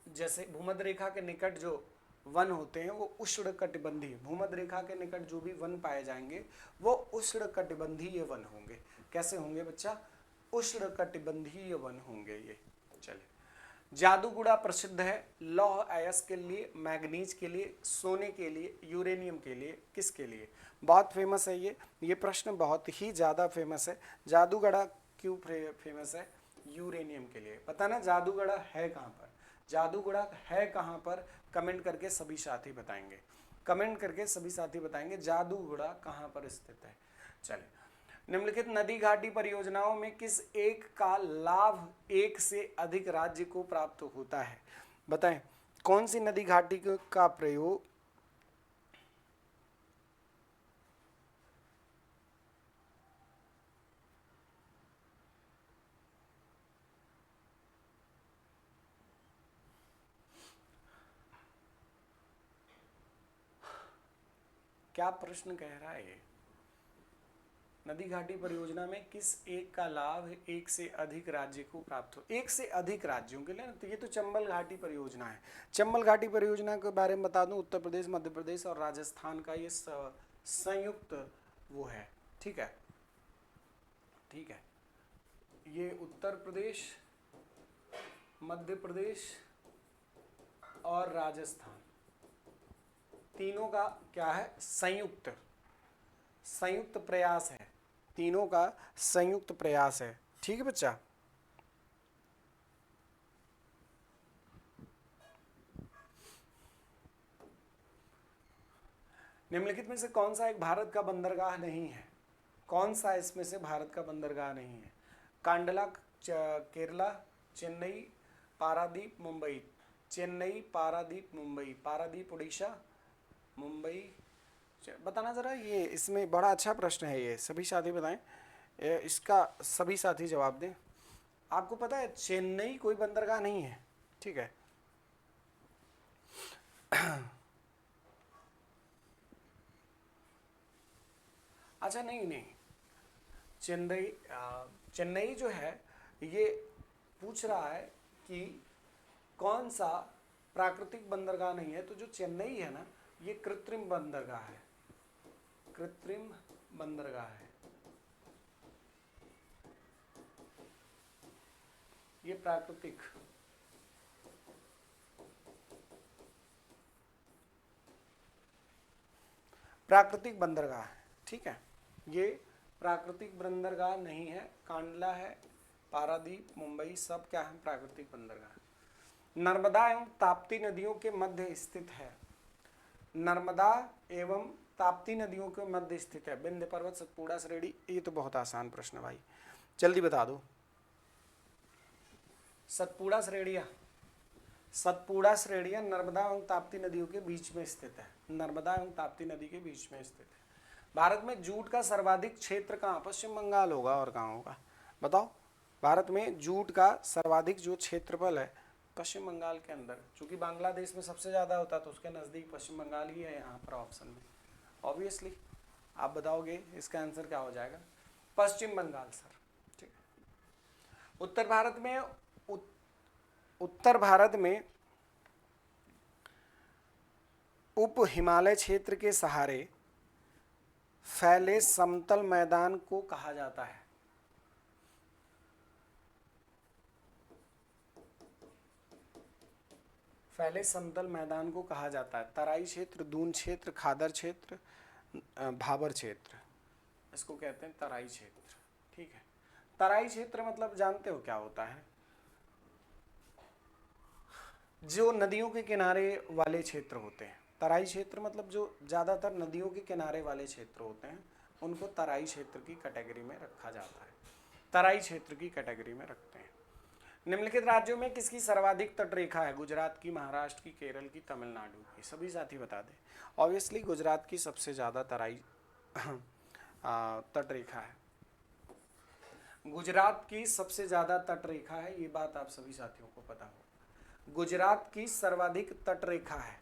Speaker 1: जैसे भूमध्य रेखा के निकट जो वन होते हैं वो उष्णकटिबंधीय, भूमध्य रेखा के निकट जो भी वन पाए जाएंगे वो उष्णकटिबंधीय वन होंगे। कैसे होंगे बच्चा? उष्णकटिबंधीय वन होंगे ये। चलिए, जादूगुड़ा प्रसिद्ध है लौह अयस्क के लिए, मैग्नीज के लिए, सोने के लिए, यूरेनियम के लिए, किसके लिए? बहुत फेमस है ये प्रश्न बहुत ही ज़्यादा फेमस है। जादूगढ़ा क्यों फेमस है? यूरेनियम के लिए। पता ना जादूगढ़ा है कहाँ पर? जादूगढ़ा है कहाँ पर? कमेंट करके सभी साथी बताएंगे जादूगढ़ा कहाँ पर स्थित है। चलिए, निम्नलिखित नदी घाटी परियोजनाओं में किस एक का लाभ एक से अधिक राज्य को प्राप्त होता है? बताएं, कौन सी नदी घाटी का प्रयोग क्या प्रश्न कह रहा है? नदी घाटी परियोजना में किस एक का लाभ एक से अधिक राज्य को प्राप्त हो? एक से अधिक राज्यों के लिए ना, तो ये तो चंबल घाटी परियोजना है। चंबल घाटी परियोजना के बारे में बता दूं, उत्तर प्रदेश, मध्य प्रदेश और राजस्थान का ये संयुक्त वो है। ठीक है, ठीक है। ये उत्तर प्रदेश, मध्य प्रदेश और राजस्थान, तीनों का क्या है, संयुक्त संयुक्त प्रयास है, तीनों का संयुक्त प्रयास है। ठीक है बच्चा। निम्नलिखित में से कौन सा एक भारत का बंदरगाह नहीं है? कौन सा इसमें से भारत का बंदरगाह नहीं है? कांडला केरला, चेन्नई, पारादीप मुंबई, चेन्नई, पारादीप मुंबई, पारादीप उड़ीसा, मुंबई। बताना जरा, ये इसमें बड़ा अच्छा प्रश्न है ये, सभी साथी बताएं, इसका सभी साथी जवाब दें। आपको पता है चेन्नई कोई बंदरगाह नहीं है, ठीक है। अच्छा, नहीं नहीं, चेन्नई चेन्नई जो है ये पूछ रहा है कि कौन सा प्राकृतिक बंदरगाह नहीं है, तो जो चेन्नई है ना, ये कृत्रिम बंदरगाह है, कृत्रिम बंदरगाह है, ये प्राकृतिक प्राकृतिक बंदरगाह है। ठीक है, ये प्राकृतिक बंदरगाह नहीं है। कांडला है, पारादीप, मुंबई, सब क्या है, प्राकृतिक बंदरगाह। नर्मदा एवं ताप्ती नदियों के मध्य स्थित है। नर्मदा एवं ताप्ती नदियों के मध्य स्थित है। विंध्य पर्वत, सतपुड़ा श्रेणी। ये तो बहुत आसान प्रश्न है भाई, जल्दी बता दो। सतपुड़ा श्रेणियां, सतपुड़ा श्रेणियां नर्मदा एवं ताप्ती नदियों के बीच में स्थित है। नर्मदा एवं ताप्ती नदी के बीच में स्थित है। भारत में जूट का सर्वाधिक क्षेत्र कहाँ? पश्चिम बंगाल होगा, और कहाँ होगा बताओ? भारत में जूट का सर्वाधिक जो क्षेत्रफल है पश्चिम बंगाल के अंदर, क्योंकि बांग्लादेश में सबसे ज़्यादा होता है तो उसके नज़दीक पश्चिम बंगाल ही है यहाँ पर ऑप्शन में। ऑब्वियसली आप बताओगे इसका आंसर क्या हो जाएगा? पश्चिम बंगाल सर। ठीक है। उत्तर भारत में उत्तर भारत में उप हिमालय क्षेत्र के सहारे फैले समतल मैदान को कहा जाता है। फैले समतल मैदान को कहा जाता है तराई क्षेत्र, दून क्षेत्र, खादर क्षेत्र, भाबर क्षेत्र, इसको कहते हैं तराई क्षेत्र। ठीक है, तराई क्षेत्र मतलब जानते हो क्या होता है? जो नदियों के किनारे वाले क्षेत्र होते हैं। तराई क्षेत्र मतलब जो ज़्यादातर नदियों के किनारे वाले क्षेत्र होते हैं उनको तराई क्षेत्र की कैटेगरी में रखा जाता है, तराई क्षेत्र की कैटेगरी में रखते हैं। निम्नलिखित राज्यों में किसकी सर्वाधिक तटरेखा है? गुजरात की, महाराष्ट्र की, केरल की, तमिलनाडु की। सभी साथी बता दें। ऑब्वियसली गुजरात की सबसे ज़्यादा तराई तटरेखा है। गुजरात की सबसे ज़्यादा तटरेखा है, ये बात आप सभी साथियों को पता हो। गुजरात की सर्वाधिक तटरेखा है।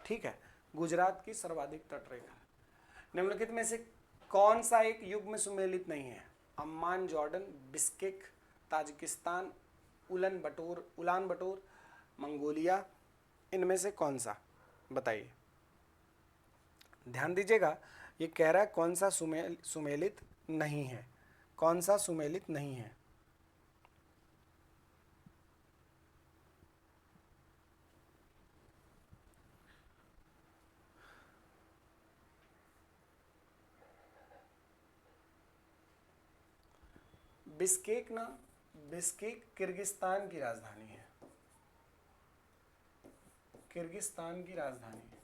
Speaker 1: ठीक है, गुजरात की सर्वाधिक तटरेखा है। निम्नलिखित में से कौन सा एक युग्म सुमेलित नहीं है? Amman, Jordan, Bishkek, Tajikistan, Ulan बटोर, मंगोलिया। इनमें से कौन सा बताइए? ध्यान दीजिएगा, ये कह रहा है कौन सा सुमेलित नहीं है, कौन सा सुमेलित नहीं है। बिस्केक ना, बिस्केक किर्गिस्तान की राजधानी है, किर्गिस्तान की राजधानी है।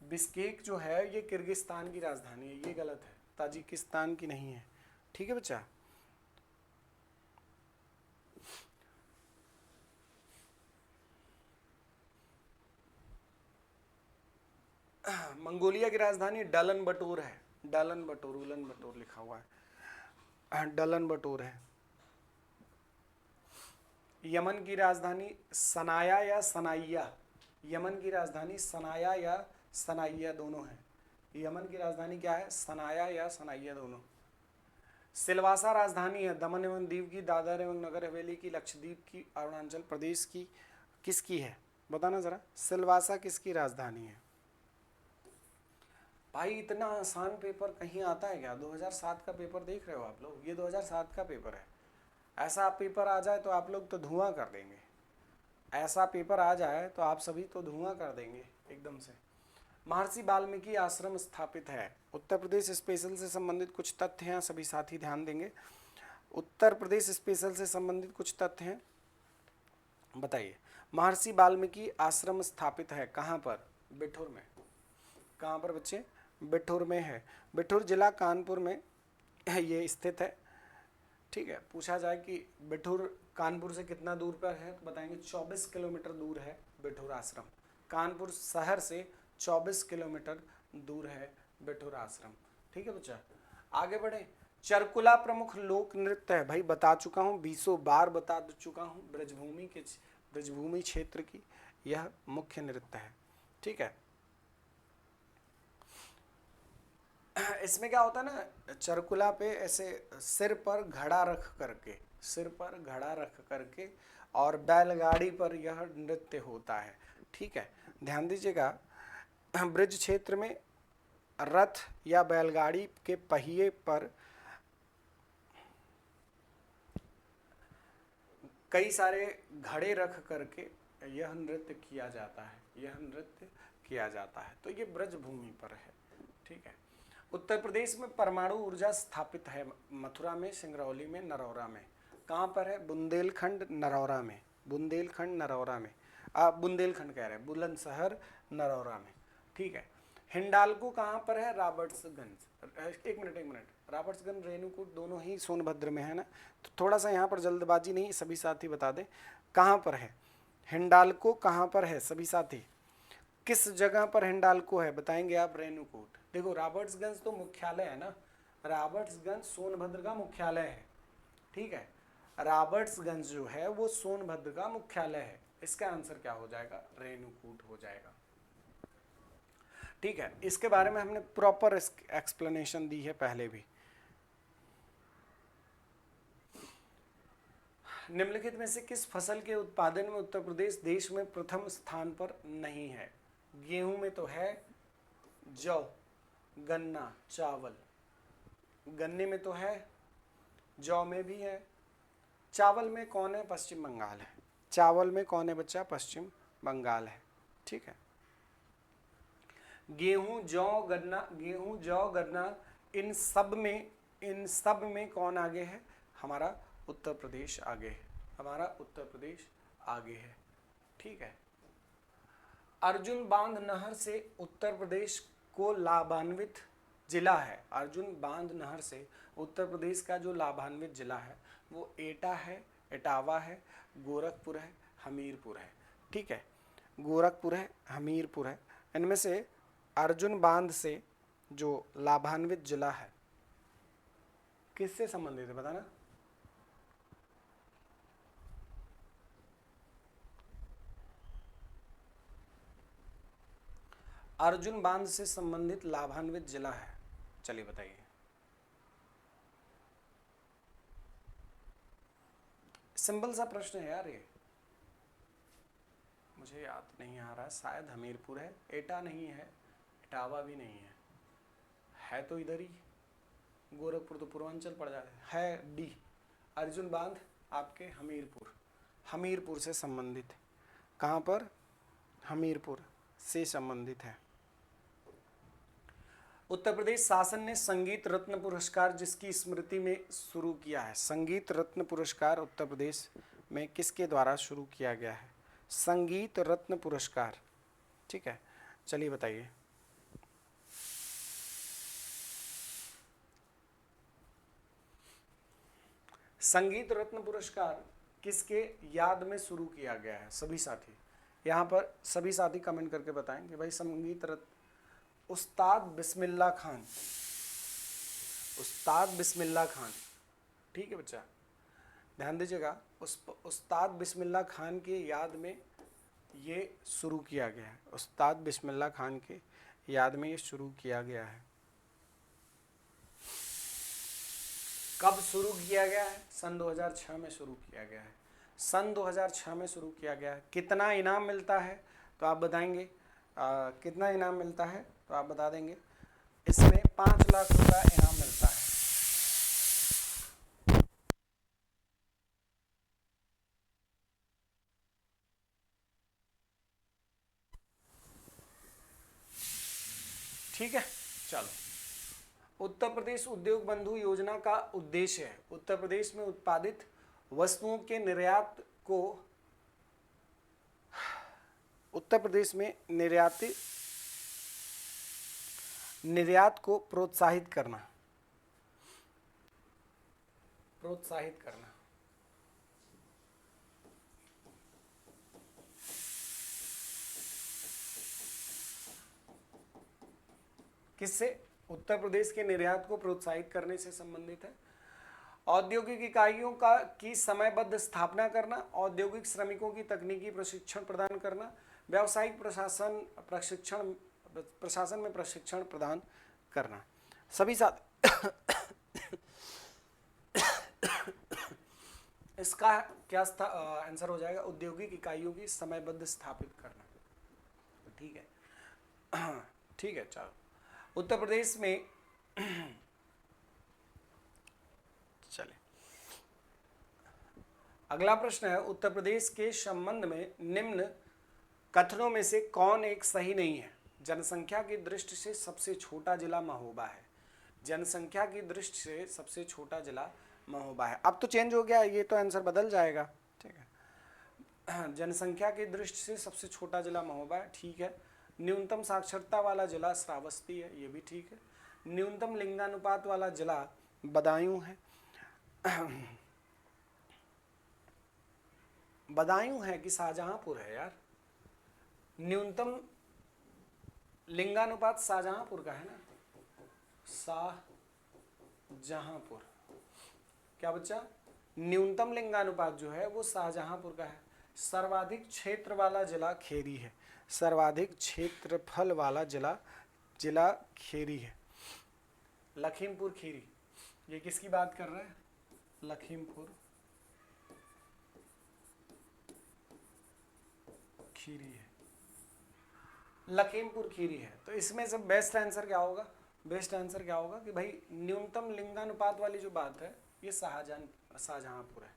Speaker 1: बिस्केक जो है ये किर्गिस्तान की राजधानी है, ये गलत है, ताजिकिस्तान की नहीं है। ठीक है बच्चा। मंगोलिया की राजधानी डलन बटोर है, डलन बटोर, उलन बटोर लिखा हुआ है, डलन बटोर है। यमन की राजधानी सनाया या सनाइया, यमन की राजधानी सनाया या सनाइया दोनों है। यमन की राजधानी क्या है? सनाया या सनाइया दोनों। सिलवासा राजधानी है दमन एवं दीव की, दादर एवं नगर हवेली की, लक्षद्वीप की, अरुणाचल प्रदेश की, किसकी है बताना जरा? सिलवासा किसकी राजधानी है? भाई इतना आसान पेपर कहीं आता है क्या? 2007 का पेपर देख रहे हो आप लोग, ये 2007 का पेपर है। ऐसा पेपर आ जाए तो आप लोग तो धुआं कर देंगे, ऐसा पेपर आ जाए तो आप सभी तो धुआं कर देंगे एकदम से। महर्षि वाल्मीकि आश्रम स्थापित है। उत्तर प्रदेश स्पेशल से संबंधित कुछ तथ्य हैं, सभी साथी ध्यान देंगे। उत्तर प्रदेश स्पेशल से संबंधित कुछ तथ्य हैं, बताइए। महर्षि वाल्मीकि आश्रम स्थापित है कहाँ पर? बिठूर में। कहाँ पर बच्चे? बिठूर में है। बिठूर जिला कानपुर में ये स्थित है। ठीक है, पूछा जाए कि बिठूर कानपुर से कितना दूर पर है तो बताएंगे 24 किलोमीटर दूर है बिठूर आश्रम। कानपुर शहर से 24 किलोमीटर दूर है बिठूर आश्रम। ठीक है बच्चा, आगे बढ़े। चरकुला प्रमुख लोक नृत्य है, भाई बता चुका हूँ, 20 बार बता चुका हूँ। ब्रजभूमि क्षेत्र की यह मुख्य नृत्य है। ठीक है, इसमें क्या होता है ना, चरकुला पे ऐसे सिर पर घड़ा रख करके और बैलगाड़ी पर यह नृत्य होता है। ठीक है, ध्यान दीजिएगा। ब्रज क्षेत्र में रथ या बैलगाड़ी के पहिए पर कई सारे घड़े रख करके यह नृत्य किया जाता है, तो ये ब्रज भूमि पर है। ठीक है, उत्तर प्रदेश में परमाणु ऊर्जा स्थापित है। मथुरा में, सिंगरौली में, नरौरा में। कहाँ पर है? बुंदेलखंड नरौरा में। बुंदेलखंड कह रहे हैं, बुलंदशहर नरौरा में। ठीक है, हिंडाल्को कहाँ पर है? रॉबर्ट्सगंज। एक मिनट, रॉबर्ट्सगंज रेणुकूट दोनों ही सोनभद्र में है ना, तो थोड़ा सा यहाँ पर जल्दबाजी नहीं, सभी साथी बता दें कहाँ पर है हिंडाल्को। कहाँ पर है सभी साथी? किस जगह पर हिंडाल्को है बताएंगे आप? रेणुकूट। देखो रॉबर्ट्सगंज तो मुख्यालय है ना, रॉबर्ट्सगंज सोनभद्र का मुख्यालय है। ठीक है, रॉबर्ट्सगंज जो है वो सोनभद्र का मुख्यालय है। इसका आंसर क्या हो जाएगा? रेणुकूट हो जाएगा। ठीक है, इसके बारे में हमने प्रॉपर एक्सप्लेनेशन दी है पहले भी। निम्नलिखित में से किस फसल के उत्पादन में उत्तर प्रदेश देश में प्रथम स्थान पर नहीं है? गेहूं में तो है, जौ, गन्ना, चावल। गन्ने में तो है, जौ में भी है। चावल में कौन है? पश्चिम बंगाल है। चावल में कौन है बच्चा? पश्चिम बंगाल है। ठीक है, गेहूं, जौ, गन्ना, इन सब में कौन आगे है? हमारा उत्तर प्रदेश आगे है। ठीक है, अर्जुन बांध नहर से उत्तर प्रदेश को लाभान्वित जिला है। अर्जुन बांध नहर से उत्तर प्रदेश का जो लाभान्वित जिला है वो एटा है, इटावा है, गोरखपुर है, हमीरपुर है। ठीक है, गोरखपुर है, हमीरपुर है। इनमें से अर्जुन बांध से जो लाभान्वित जिला है किससे संबंधित है बताना? अर्जुन बांध से संबंधित लाभान्वित जिला है, चलिए बताइए। सिंपल सा प्रश्न है यार ये, मुझे याद नहीं आ रहा, शायद हमीरपुर है। एटा नहीं है, इटावा भी नहीं है तो इधर ही, गोरखपुर तो पूर्वांचल पड़ जाता है। डी, अर्जुन बांध आपके हमीरपुर से संबंधित है। कहाँ पर? हमीरपुर से संबंधित है। उत्तर प्रदेश शासन ने संगीत रत्न पुरस्कार जिसकी स्मृति में शुरू किया है? संगीत रत्न पुरस्कार उत्तर प्रदेश में किसके द्वारा शुरू किया गया है? संगीत रत्न पुरस्कार। ठीक है, चलिए बताइए। संगीत रत्न पुरस्कार किसके याद में शुरू किया गया है? सभी साथी यहाँ पर सभी साथी कमेंट करके बताएं कि भाई संगीत रत्न उस्ताद बिस्मिल्लाह खान। ठीक है बच्चा, ध्यान दीजिएगा, उस्ताद बिस्मिल्लाह खान के याद में ये शुरू किया गया है। उस्ताद बिस्मिल्लाह खान के याद में ये शुरू किया गया है। कब शुरू किया गया है? सन 2006 में शुरू किया गया है। सन 2006 में शुरू किया गया है। कितना इनाम मिलता है तो आप बताएंगे? कितना इनाम मिलता है तो आप बता देंगे? इसमें 5 लाख रुपया इनाम मिलता है। ठीक है, चलो। उत्तर प्रदेश उद्योग बंधु योजना का उद्देश्य है उत्तर प्रदेश में उत्पादित वस्तुओं के उत्तर प्रदेश में निर्यात को प्रोत्साहित करना। किससे? उत्तर प्रदेश के निर्यात को प्रोत्साहित करने से संबंधित है। औद्योगिक इकाइयों की समयबद्ध स्थापना करना, औद्योगिक श्रमिकों की तकनीकी प्रशिक्षण प्रदान करना, व्यावसायिक प्रशासन में प्रशिक्षण प्रदान करना। सभी साथ इसका क्या आंसर हो जाएगा? औद्योगिक इकाइयों की समयबद्ध स्थापित करना। ठीक है, ठीक है, चलो। उत्तर प्रदेश में चले, अगला प्रश्न है, उत्तर प्रदेश के संबंध में निम्न कथनों में से कौन एक सही नहीं है? जनसंख्या की दृष्टि से सबसे छोटा जिला महोबा है। जनसंख्या की दृष्टि से सबसे छोटा जिला महोबा है। अब तो चेंज हो गया, ये तो आंसर बदल जाएगा। ठीक है, जनसंख्या की दृष्टि से सबसे छोटा जिला महोबा है। ठीक है। न्यूनतम साक्षरता वाला जिला श्रावस्ती है, ये भी ठीक है। न्यूनतम लिंगानुपात वाला जिला बदायूं है। बदायूं है कि शाहजहांपुर है यार? न्यूनतम लिंगानुपात शाहजहांपुर का है ना, शाहजहांपुर। क्या बच्चा? न्यूनतम लिंगानुपात जो है वो शाहजहांपुर का है। सर्वाधिक क्षेत्र वाला जिला खेरी है। सर्वाधिक क्षेत्रफल वाला जिला खेरी है, लखीमपुर खीरी। ये किसकी बात कर रहे हैं? लखीमपुर खीरी है, लखीमपुर खीरी है। तो इसमें से बेस्ट आंसर क्या होगा? बेस्ट आंसर क्या होगा कि भाई न्यूनतम लिंगानुपात वाली जो बात है ये शाहजहांपुर है।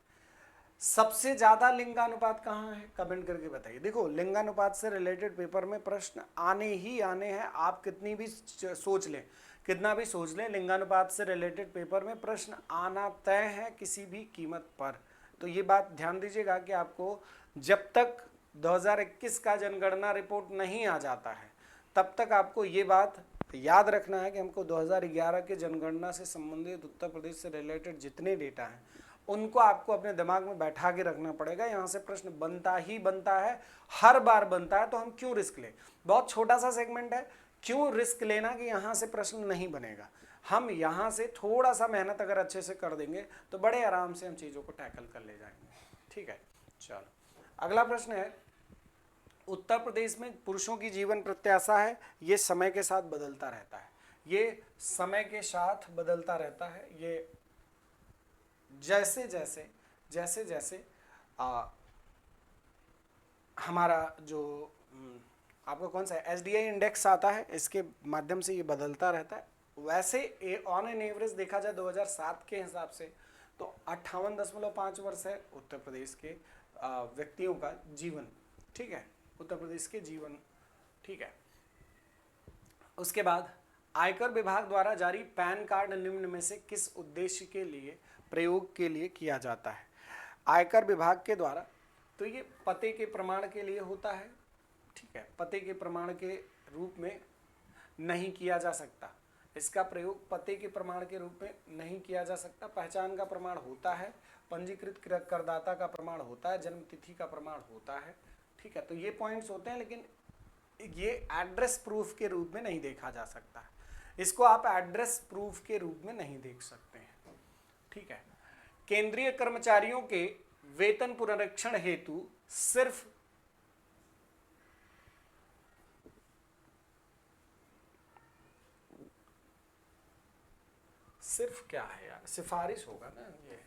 Speaker 1: सबसे ज्यादा लिंगानुपात कहाँ है? कमेंट करके बताइए। देखो, लिंगानुपात से रिलेटेड पेपर में प्रश्न आने ही आने हैं। आप कितनी भी सोच लें, कितना भी सोच लें, लिंगानुपात से रिलेटेड पेपर में प्रश्न आना तय है किसी भी कीमत पर। तो ये बात ध्यान दीजिएगा कि आपको जब तक 2021 का जनगणना रिपोर्ट नहीं आ जाता है तब तक आपको ये बात याद रखना है कि हमको 2011 के जनगणना से संबंधित उत्तर प्रदेश से रिलेटेड जितने डेटा हैं उनको आपको अपने दिमाग में बैठा के रखना पड़ेगा। यहाँ से प्रश्न बनता ही बनता है, हर बार बनता है। तो हम क्यों रिस्क लें? बहुत छोटा सा सेगमेंट है, क्यों रिस्क लेना कि यहाँ से प्रश्न नहीं बनेगा? हम यहाँ से थोड़ा सा मेहनत अगर अच्छे से कर देंगे तो बड़े आराम से हम चीज़ों को टैकल कर ले जाएंगे। ठीक है, चलो। अगला प्रश्न है, उत्तर प्रदेश में पुरुषों की जीवन प्रत्याशा है, ये समय के साथ बदलता रहता है। ये समय के साथ बदलता रहता है। ये जैसे जैसे हमारा जो आपका कौन सा SDI इंडेक्स आता है, इसके माध्यम से ये बदलता रहता है। वैसे ऑन एन एवरेज देखा जाए 2007 के हिसाब से तो 58.5 वर्ष है उत्तर प्रदेश के व्यक्तियों का जीवन। ठीक है, उत्तर प्रदेश के जीवन। ठीक है। उसके बाद आयकर विभाग द्वारा जारी पैन कार्ड निम्न में से किस उद्देश्य के लिए प्रयोग के लिए किया जाता है? आयकर विभाग के द्वारा तो ये पते के प्रमाण के लिए होता है। ठीक है, पते के प्रमाण के रूप में नहीं किया जा सकता। इसका प्रयोग पते के प्रमाण के रूप में नहीं किया जा सकता। पहचान का प्रमाण होता है, पंजीकृत करदाता का प्रमाण होता है, जन्म तिथि का प्रमाण होता है। ठीक है, तो ये पॉइंट्स होते हैं, लेकिन ये एड्रेस प्रूफ के रूप में नहीं देखा जा सकता। इसको आप एड्रेस प्रूफ के रूप में नहीं देख सकते हैं। ठीक है। केंद्रीय कर्मचारियों के वेतन पुनरीक्षण हेतु सिर्फ क्या है यार? सिफारिश होगा ना। ये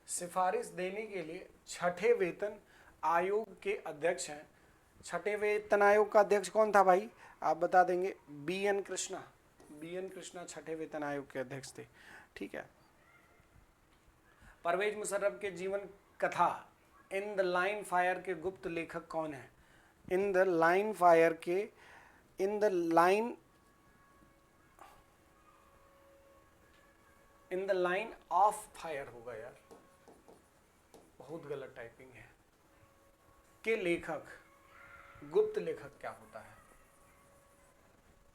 Speaker 1: सिफारिश देने के लिए छठे वेतन आयोग के अध्यक्ष हैं छठे वेतन आयोग का अध्यक्ष कौन था भाई, आप बता देंगे। B N Krishna, B N Krishna छठे वेतन आयोग के अध्यक्ष थे, ठीक है। परवेज मुशर्रफ के जीवन कथा इन द लाइन फायर के गुप्त लेखक कौन है? इन द लाइन फायर के, in the line of fire होगा यार, बहुत गलत टाइपिंग है। के लेखक, गुप्त लेखक क्या होता है?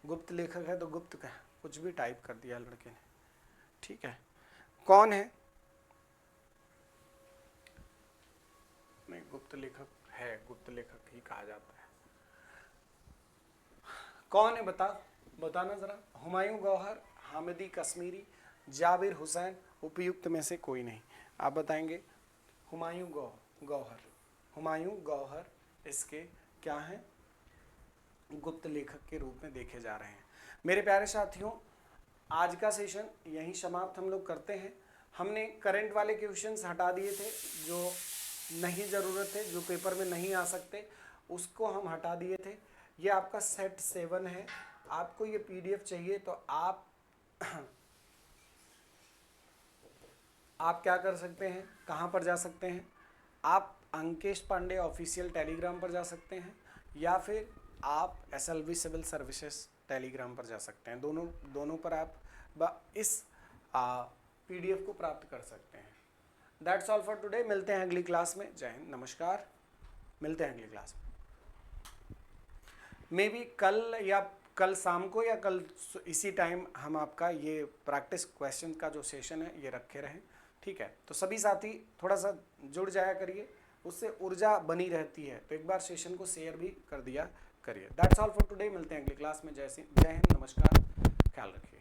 Speaker 1: गुप्त लेखक है तो गुप्त का कुछ भी टाइप कर दिया लड़के ने, ठीक है। कौन है? नहीं, गुप्त लेखक है, गुप्त लेखक ही कहा जाता है। कौन है बताना जरा। हुमायूं गौहर, हामिदी कश्मीरी, जाबिर हुसैन, उपयुक्त में से कोई नहीं। आप बताएंगे। हुमायूं गौहर, हुमायूं गौहर इसके क्या हैं? गुप्त लेखक के रूप में देखे जा रहे हैं। मेरे प्यारे साथियों, आज का सेशन यहीं समाप्त हम लोग करते हैं। हमने करंट वाले क्वेश्चंस हटा दिए थे जो नहीं ज़रूरत है, जो पेपर में नहीं आ सकते, उसको हम हटा दिए थे। ये आपका सेट 7 है। आपको ये PDF चाहिए तो आप क्या कर सकते हैं, कहाँ पर जा सकते हैं? आप अंकेश पांडे ऑफिशियल टेलीग्राम पर जा सकते हैं, या फिर आप SLV सिविल सर्विसेज टेलीग्राम पर जा सकते हैं। दोनों पर आप इस PDF को प्राप्त कर सकते हैं। That's all for today. मिलते हैं अगली क्लास में। जय हिंद, नमस्कार। मिलते हैं अगली क्लास में। मे बी कल शाम को या कल इसी टाइम हम आपका ये प्रैक्टिस क्वेश्चन का जो सेशन है ये रखे रहें, ठीक है। तो सभी साथी थोड़ा सा जुड़ जाया करिए, उससे ऊर्जा बनी रहती है। तो एक बार सेशन को शेयर भी कर दिया करिए। That's all for today. मिलते हैं अगली क्लास में। जय हिंद, नमस्कार, ख्याल रखिए।